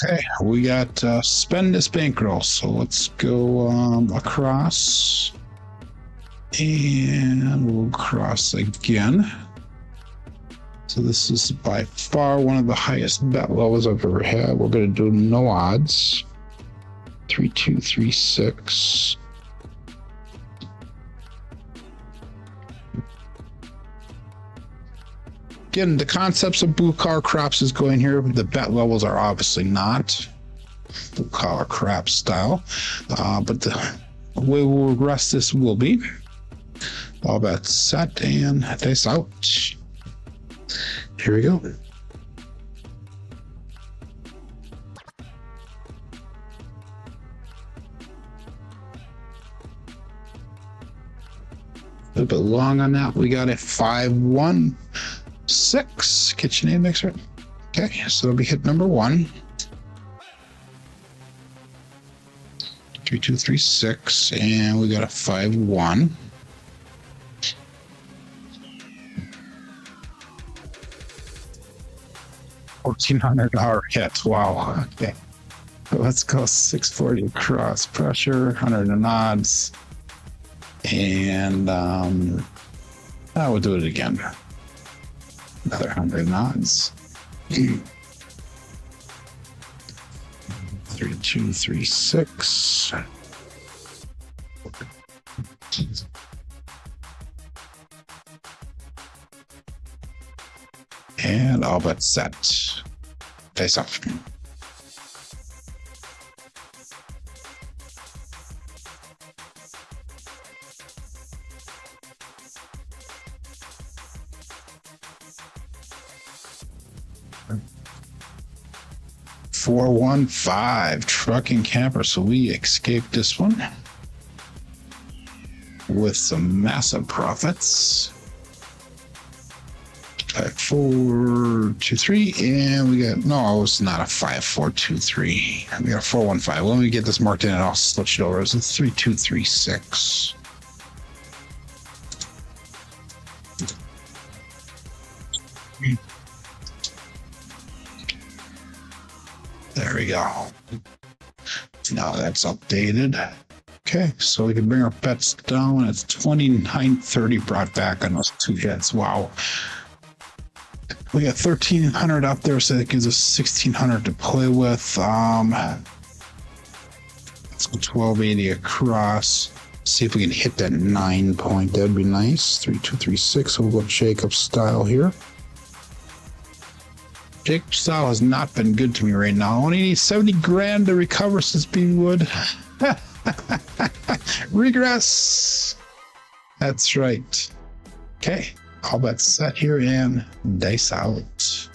Okay, we got spend this bankroll. So let's go across. And we'll cross again. So this is by far one of the highest bet levels I've ever had. We're going to do no odds. 3236. Again, the concepts of blue collar craps is going here. The bet levels are obviously not blue collar crap style, but the way we'll rest this will be all bets set and dice out. Here we go. A little bit long on that. We got a 5-1-6 KitchenAid mixer. Okay, so it'll be hit number 1. 3236, and we got a 5-1. $1,400 hit. Wow. Okay. So let's go 640 across pressure, 100 in odds. And I will do it again. Another 100 in odds. 3236. And all but set. Face off. $415 trucking camper. So we escaped this one with some massive profits. 5423, and we got no, it's not a 5423. We got a 415. When we get this marked in, and I'll switch it over. It's a 3236. There we go. Now that's updated. Okay, so we can bring our bets down. It's 2930 brought back on those 2 hits. Wow. We got 1,300 up there, so that gives us 1,600 to play with. Let's go 1280 across. See if we can hit that 9 point. That'd be nice. 3236. We'll go Jacob style here. Jacob style has not been good to me right now. I only need 70 grand to recover since Beanwood. Regress. That's right. Okay. All bets set here and dice out.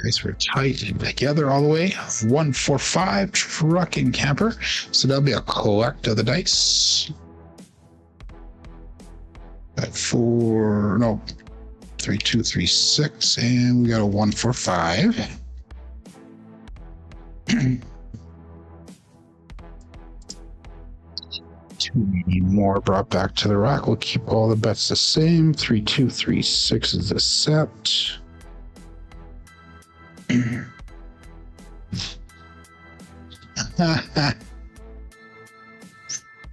Dice were tight together all the way. 145 trucking camper. So that'll be a collect of the dice. Got 3236, and we got a 145. More brought back to the rack. We'll keep all the bets the same. 3236 is the set.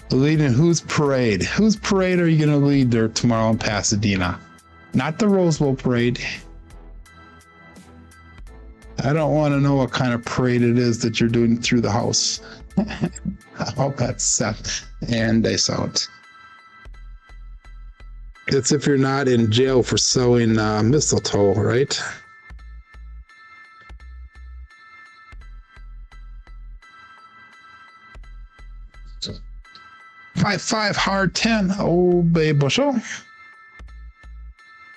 Leading whose parade? Whose parade are you going to lead there tomorrow in Pasadena? Not the Rose Bowl parade. I don't want to know what kind of parade it is that you're doing through the house. All that's set and dice out. It's if you're not in jail for sewing mistletoe, right? So, 5-5 hard 10. Oh, babe bushel.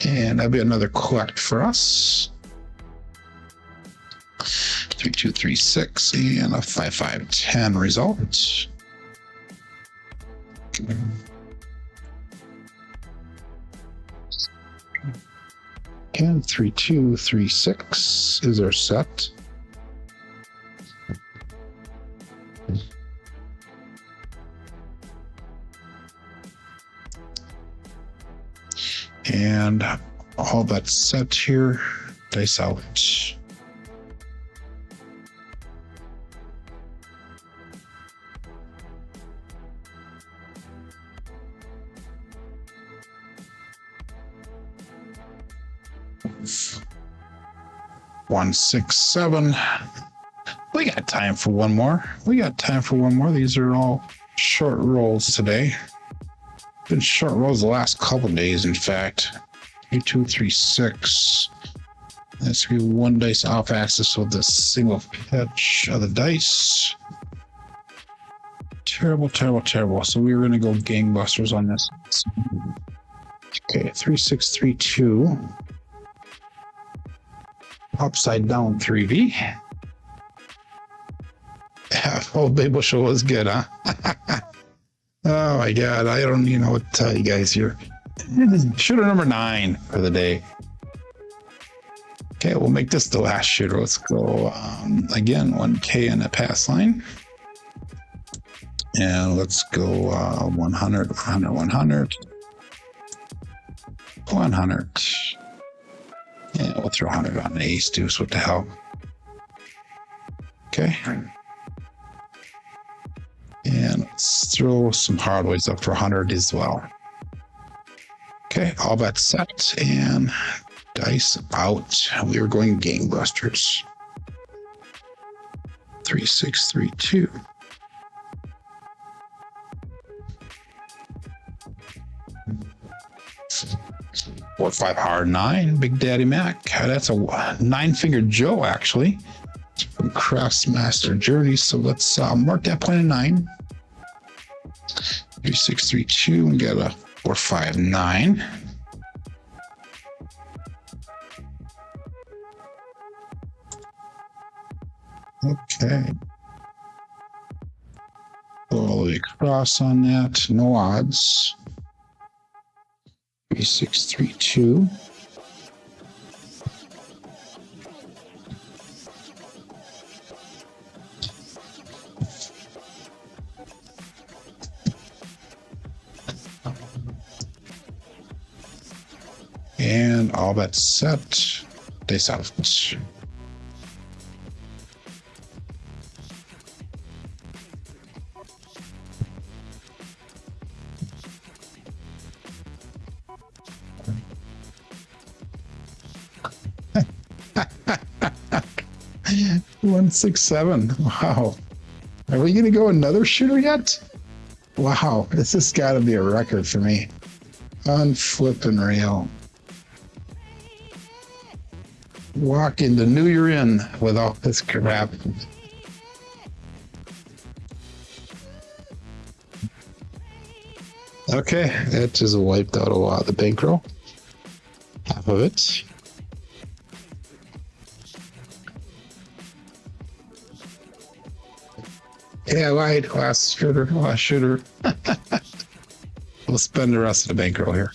And that'll be another collect for us. 3236 and a 5510 result. And 3236 is our set. And all that's set here. Dice out. One, 6, 7. We got time for one more. These are all short rolls today. Been short rolls the last couple days, in fact. 3, 2, 3, 6. That's gonna be one dice off axis with the single pitch of the dice. Terrible. So we're gonna go gangbusters on this. Okay, 3, 6, 3, 2. Upside down 3V. Oh, Babel Show was good, huh? Oh my God, I don't even know what to tell you guys here. Shooter number 9 for the day. Okay, we'll make this the last shooter. Let's go again, 1K in the pass line. And let's go 100. Yeah, we'll throw 100 on an ace deuce. What the hell? Okay. And let's throw some hardways up for 100 as well. Okay, all bets set and dice out. We are going gangbusters. 3, 6, 3, 2. Four, 5, hard 9, Big Daddy Mac. That's a 9-fingered Joe, actually, from Craftsmaster Journey. So let's mark that point a 9. 3, 6, 3, 2. We got a 4, 5, 9. Okay. Go all the way across on that. No odds. 3, 6, 3, 2. And all that's set. Dice out. One, 6, 7. Wow. Are we gonna go another shooter yet? Wow, this has got to be a record for me. Unflippin' real. Walk into New Year in with all this crap. Okay, that just wiped out a lot of the bankroll. Half of it. Yeah, right. Last shooter. We'll spend the rest of the bankroll here.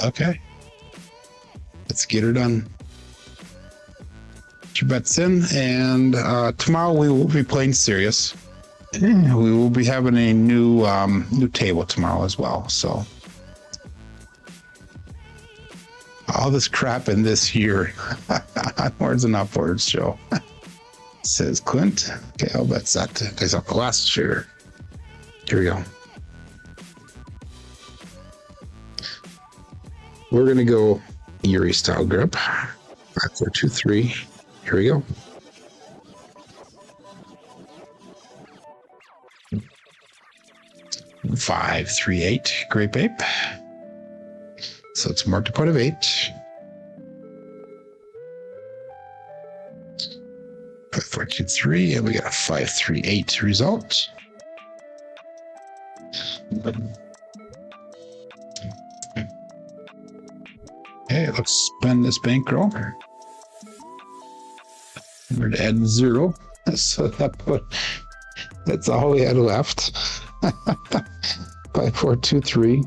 Okay. Let's get her done. Get your bets in, and tomorrow we will be playing serious. We will be having a new table tomorrow as well. So all this crap in this year, onwards and upwards, Joe. Says Clint. Okay, I'll bet that. There's a last shooter. Here we go. We're gonna go Erie style grip. 5, 4, 2, 3. Here we go. Five, 3, 8. Grape ape. So it's marked a point of 8. 5, 4, 2, 3, and we got a 5, 3, 8 result. Okay, let's spend this bankroll. We're to add 0. So that's all we had left. 5, 4, 2, 3.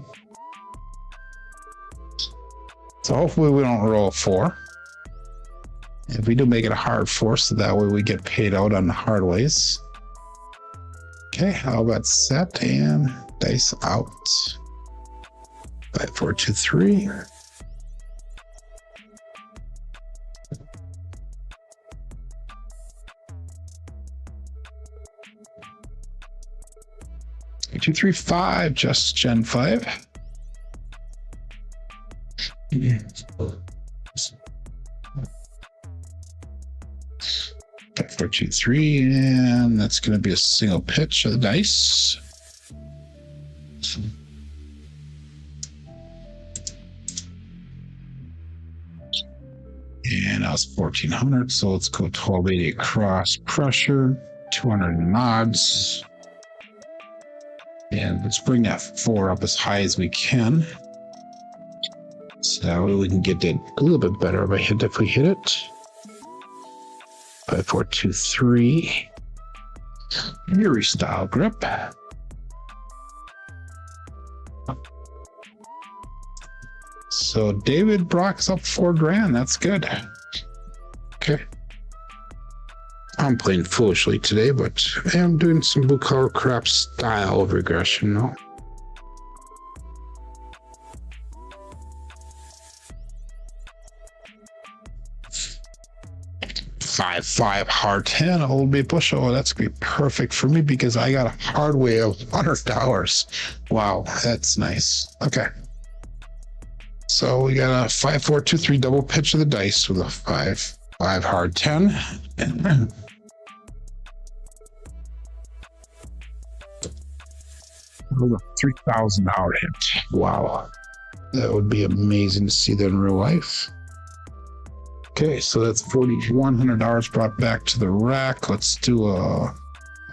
So hopefully we don't roll a 4. If we do make it a hard force, so that way we get paid out on the hard ways. Okay, how about set and dice out? 5, 4, 2, 3. Two, 3, 5, just Gen 5. 5, 4, 2, 3, and that's going to be a single pitch of the dice. And that was 1400, so let's go 1280 across pressure, 200 nods. And let's bring that 4 up as high as we can. So that way we can get it a little bit better if we hit it. 5, 4, 2, 3. Yuri style grip. So David Brock's up $4,000. That's good. Okay. I'm playing foolishly today, but I'm doing some blue collar crap style of regression now. 5, 5, hard 10, old bay push. Oh, that's gonna be perfect for me because I got a hardway of $100. Wow, that's nice. Okay. So we got a 5, 4, 2, 3 double pitch of the dice with a 5, 5 hard 10. With a $3,000 hit. Wow. That would be amazing to see that in real life. Okay, so that's $4,100 brought back to the rack. Let's do a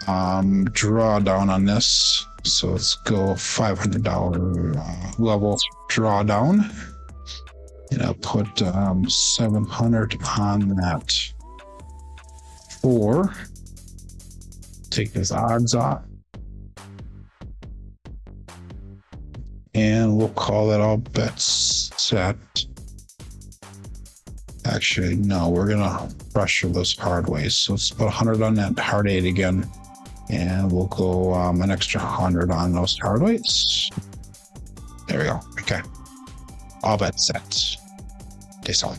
drawdown on this. So let's go $500 level drawdown. And I'll put 700 on that 4. Take those odds off. And we'll call that all bets set. Actually, no, we're gonna pressure those hard ways. So let's put 100 on that hard 8 again. And we'll go an extra 100 on those hard weights. There we go. Okay. All bets set. This all.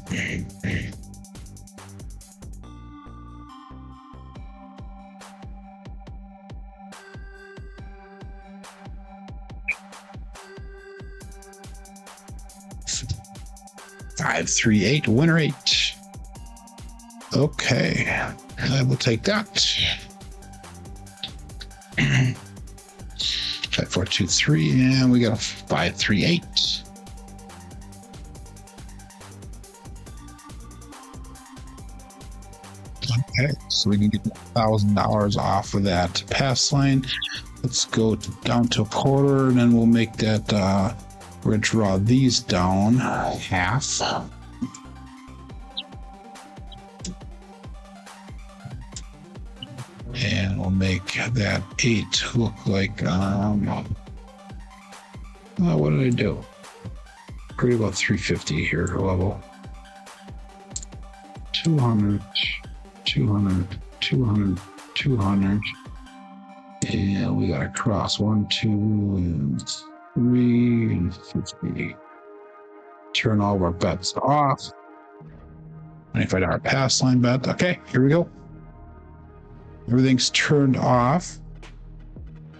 5, 3, 8, winner 8. Okay, I will take that. 5, 4, 2, 3, and we got a 5, 3, 8. Okay, so we can get $1,000 off of that pass line. Let's go down to a quarter, and then we'll make that. We're going to draw these down half. And we'll make that 8 look like, what did I do? Pretty about 350 here level. 200, 200, 200, 200. And we got to cross 1, 2, and 3, and 50. Turn all of our bets off. $25 pass line bet. Okay, here we go. Everything's turned off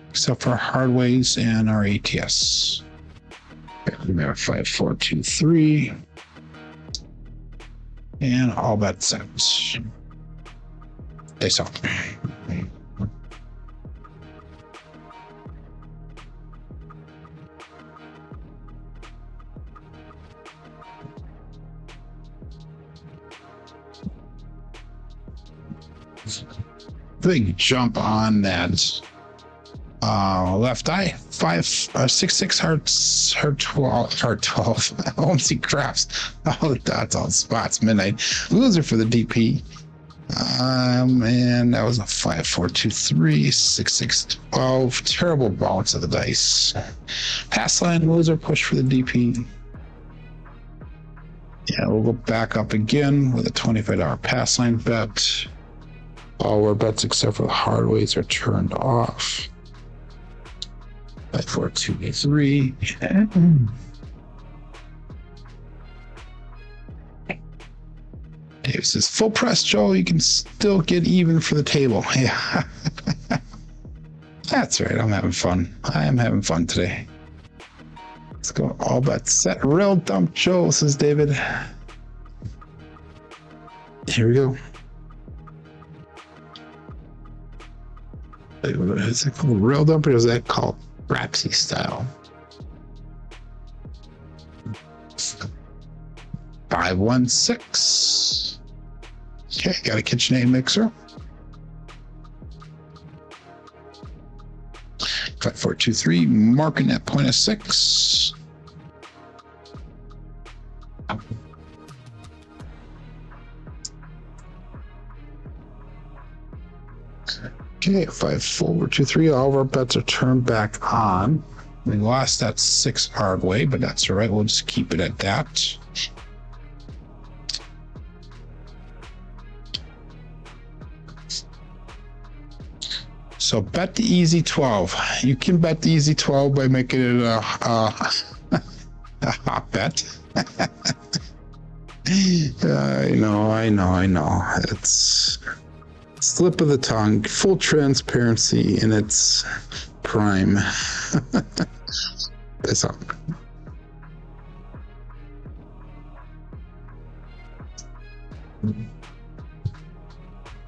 except for hardways and our ATS. Okay, we have 5, 4, 2, 3. And all bets set. Face off. Big jump on that left eye. 5, 6, 6 hearts, heart 12, heart 12. I won't see craps. All the dots, all the spots. Midnight loser for the DP. And that was a 5, 4, 2, 3, 6, 6, 12. Terrible bounce of the dice. Pass line loser push for the DP. Yeah, we'll go back up again with a $25 pass line bet. All our bets except for the Hardways are turned off. 5, 4, 2, 3. Dave says, full press, Joe. You can still get even for the table. Yeah. That's right. I'm having fun. I am having fun today. Let's go. All bets set. Real dump, Joe, says David. Here we go. Is it called real dump or is that called Crapsee style? 516. Okay, got a KitchenAid mixer. 5, 4, 2, 3. Marking that point of 6. Okay, 5, 4, 2, 3. All of our bets are turned back on. We lost that 6 Hardway, but that's all right. We'll just keep it at that. So bet the easy 12. You can bet the easy 12 by making it a hot bet. I know. It's slip of the tongue, full transparency in its prime. That's all.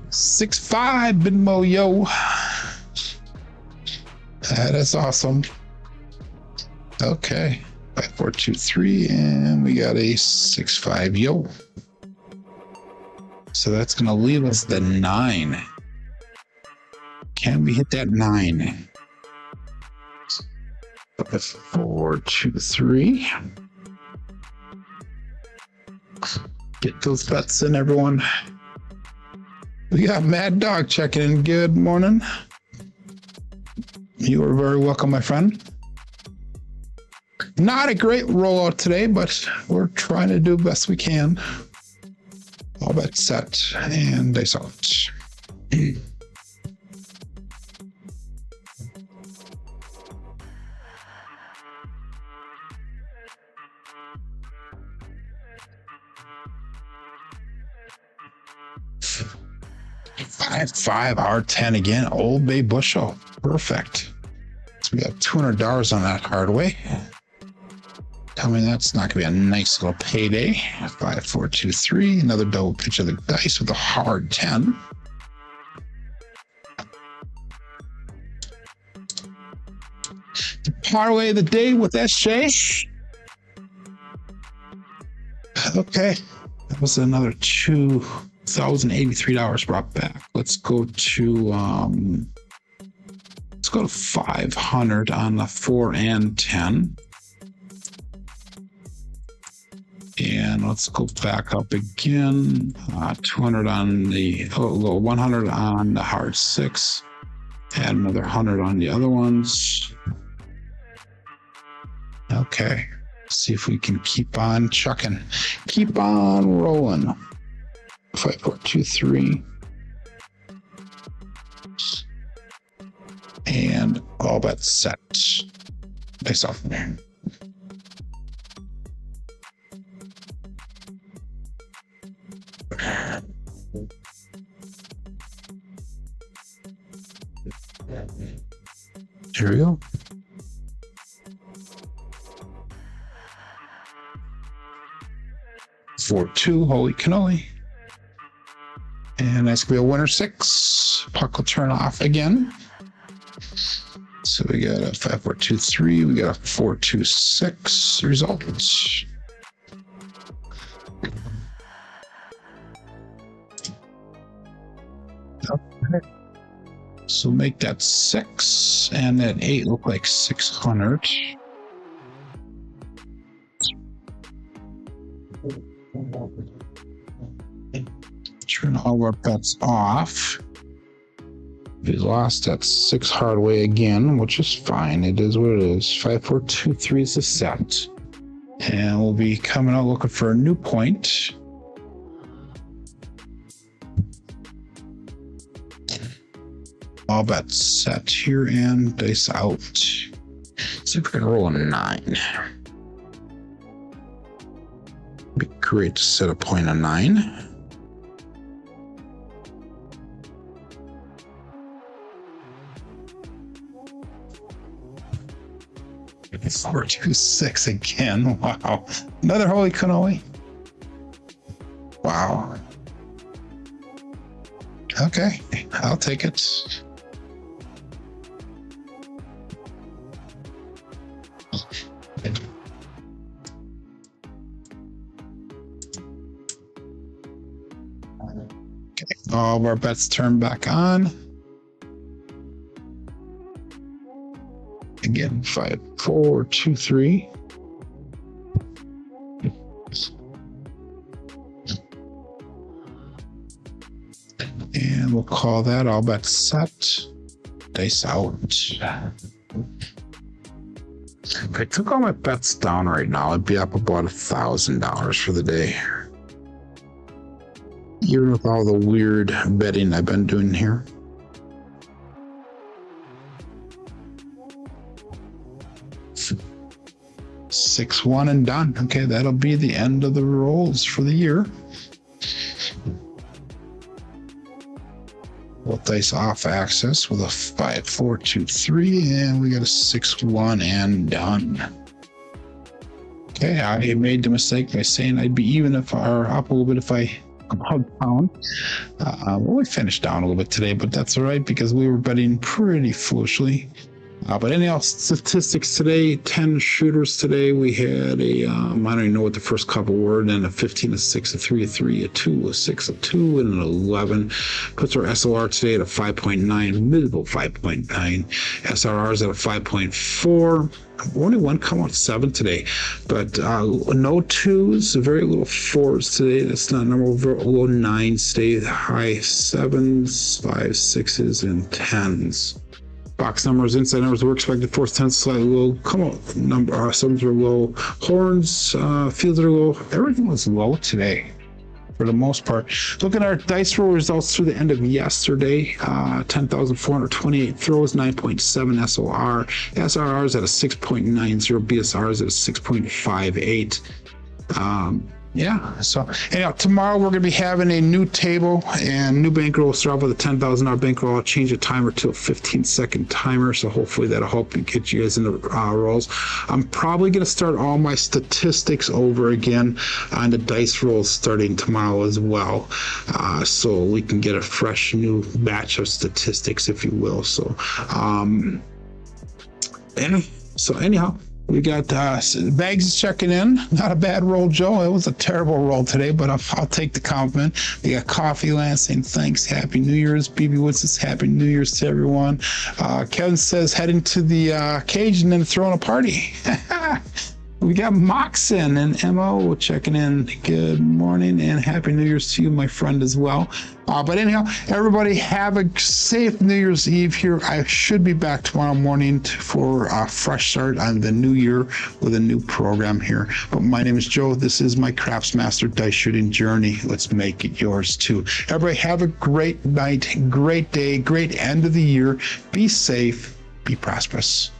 $6-5 Binmo, yo. That is awesome. Okay. 5, 4, 2, 3, and we got a 6-5, yo. So that's going to leave us the 9. Can we hit that 9? 5, 4, 2, 3. Get those bets in, everyone. We got Mad Dog checking in. Good morning. You are very welcome, my friend. Not a great rollout today, but we're trying to do the best we can. All bets set and dice out. 5-5 R10 again. Old Bay Bushel. Perfect. So we got $200 on that Hardway. Tell me that's not going to be a nice little payday. 5, 4, 2, 3. Another double pitch of the dice with a hard 10. The parlay of the day with SJ. Okay. That was another $2,083 brought back. Let's go to 500 on the 4 and 10. And let's go back up again. 200 on the 100 on the hard 6. Add another 100 on the other ones. Okay. See if we can keep on chucking. Keep on rolling. 5, 4, 2, 3. And all bets set. Nice off. Here we go. For 2, holy cannoli. And that's gonna be a winner 6. Puck will turn off again. So we got a 5, 4, 2, 3. We got a 4, 2, 6 results. Okay. So make that 6 and that 8 look like 600. Turn all our bets off. We lost that 6 Hardway again, which is fine. It is what it is. 5, 4, 2, 3 is the set. And we'll be coming out looking for a new point. All bets set here and dice out. See if we can roll a 9. Be great to set a point of 9. It's 4-2-6 again. Wow. Another holy cannoli. Wow. Okay, I'll take it. Okay, all of our bets turn back on. Again, 5, 4, 2, 3. And we'll call that all bets set. Dice out. If I took all my bets down right now, I'd be up about $1,000 for the day. Even with all the weird betting I've been doing here. Six, 1 and done. Okay, that'll be the end of the rolls for the year. We'll dice off access with a 5, 4, 2, 3, and we got a 6, 1 and done. Okay, I made the mistake by saying I'd be even if or up a little bit if I come down. Well, we finished down a little bit today, but that's all right because we were betting pretty foolishly. But anyhow, statistics today, 10 shooters today. We had a, I don't even know what the first couple were, and a 15, a 6, a 3, a 3, a 2, a 6, a 2, and an 11. Puts our SLR today at a 5.9, miserable 5.9. SRR's at a 5.4. Only one come out 7 today, but no 2s, very little 4s today. That's not number. Low 9s today, high 7s, 5, 6s, and 10s. Box numbers, inside numbers were expected. Fourth, 10, slightly low. Come on, number sevens were low. Horns, fields are low. Everything was low today, for the most part. Looking at our dice roll results through the end of yesterday, 10,428 throws, 9.7 SOR. SRR is at a 6.90. BSR is at a 6.58. Yeah, so anyhow, tomorrow we're going to be having a new table and new bankroll. We'll start off with a $10,000 bankroll. I'll change the timer to a 15-second timer, so hopefully that'll help you get you guys into rolls. I'm probably going to start all my statistics over again on the dice rolls starting tomorrow as well, so we can get a fresh new batch of statistics, if you will. So, anyhow. We got Bags is checking in. Not a bad roll, Joe. It was a terrible roll today, but I'll take the compliment. We got Coffee Land saying thanks. Happy New Year's. BB Woods says Happy New Year's to everyone. Kevin says heading to the cage and then throwing a party. We got Moxon and MO checking in. Good morning and Happy New Year's to you, my friend, as well. But anyhow, everybody have a safe New Year's Eve here. I should be back tomorrow morning for a fresh start on the new year with a new program here. But my name is Joe. This is my Craftsmaster dice shooting journey. Let's make it yours too. Everybody have a great night, great day, great end of the year. Be safe, be prosperous.